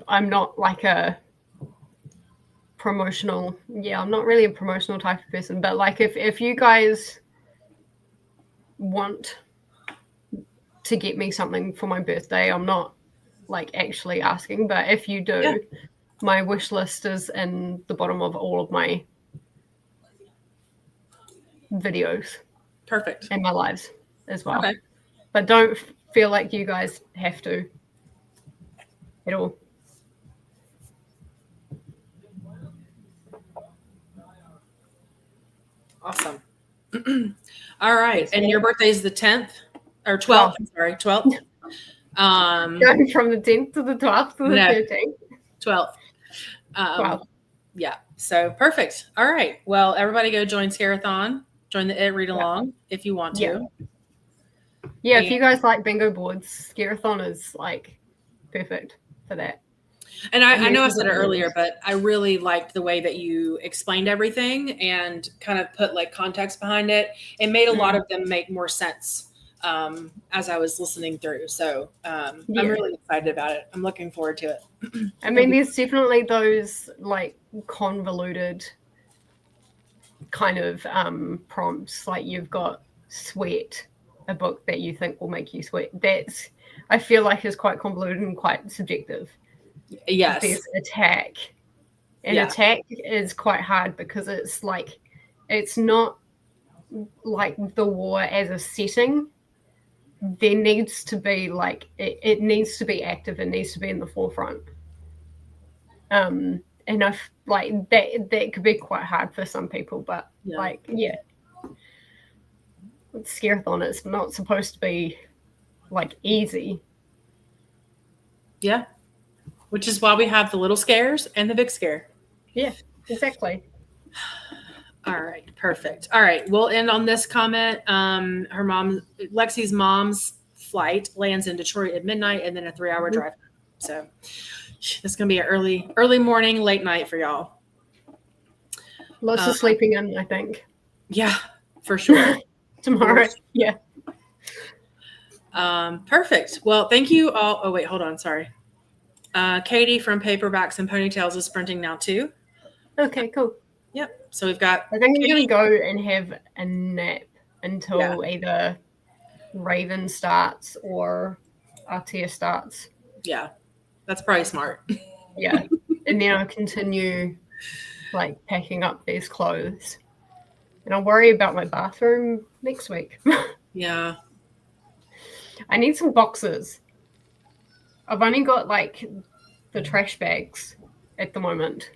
I'm not like I'm not really a promotional type of person, but like if you guys want to get me something for my birthday, I'm not like actually asking, but if you do, my wish list is in the bottom of all of my videos.
Perfect.
And my lives as well.
Okay.
But don't feel like you guys have to at all.
Awesome. All right. And your birthday is the 10th or 12th. I'm sorry, 12th.
Going from the 10th to the 12th to the 13th.
12th.
Wow.
Yeah. So perfect. All right. Well, everybody go join Scarathon. Join the It Read Along if you want to.
Yeah, if you guys like bingo boards, Scarathon is like perfect for that.
And I know I said it earlier, but I really liked the way that you explained everything and kind of put like context behind it. It made a lot of them make more sense as I was listening through. So I'm really excited about it. I'm looking forward to it.
I mean, there's definitely those like convoluted kind of prompts, like you've got sweat, a book that you think will make you sweat. That's, I feel like, is quite convoluted and quite subjective.
Yes.
There's attack. And attack is quite hard because it's like, it's not like the war as a setting. There needs to be like, it needs to be active. It needs to be in the forefront. And I like that could be quite hard for some people, but Scarathon is not supposed to be like easy.
Yeah. Which is why we have the little scares and the big scare.
Yeah, exactly.
All right, perfect. All right, we'll end on this comment. Lexi's mom's flight lands in Detroit at midnight and then a 3-hour drive. So it's going to be an early morning, late night for y'all.
Lots of sleeping in, I think.
Yeah, for sure.
Tomorrow. Yeah.
Perfect. Well, thank you all. Oh, wait, hold on. Sorry. Katie from Paperbacks and Ponytails is sprinting now too.
Okay, cool.
Yep. So we've got.
I think I'm going to go and have a nap until either Raven starts or Artia starts.
Yeah, that's probably smart.
Yeah. And then I'll continue like packing up these clothes. And I'll worry about my bathroom next week.
Yeah.
I need some boxes. I've only got like the trash bags at the moment.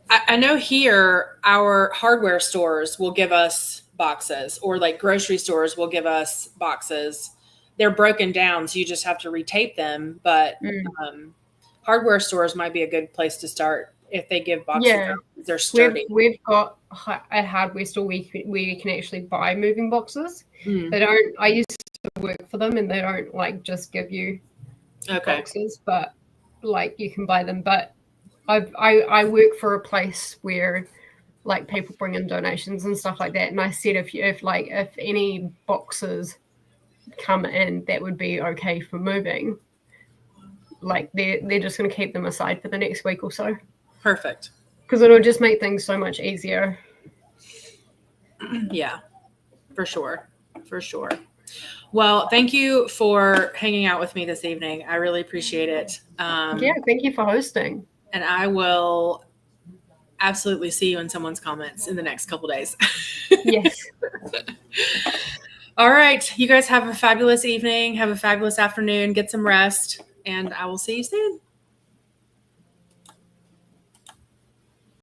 I know here our hardware stores will give us boxes, or like grocery stores will give us boxes. They're broken down, so you just have to retape them. But hardware stores might be a good place to start if they give boxes. Yeah, they're sturdy.
We've got a hardware store where you can actually buy moving boxes. They don't. I used to work for them, and they don't like just give you boxes, but like you can buy them. But I work for a place where like people bring in donations and stuff like that, and I said if any boxes come in that would be okay for moving, like they're just going to keep them aside for the next week or so,
Perfect.
because it'll just make things so much easier.
Yeah, for sure. For sure. Well, thank you for hanging out with me this evening. I really appreciate it.
Yeah, thank you for hosting.
And I will absolutely see you in someone's comments in the next couple days.
Yes.
All right. You guys have a fabulous evening. Have a fabulous afternoon. Get some rest. And I will see you soon.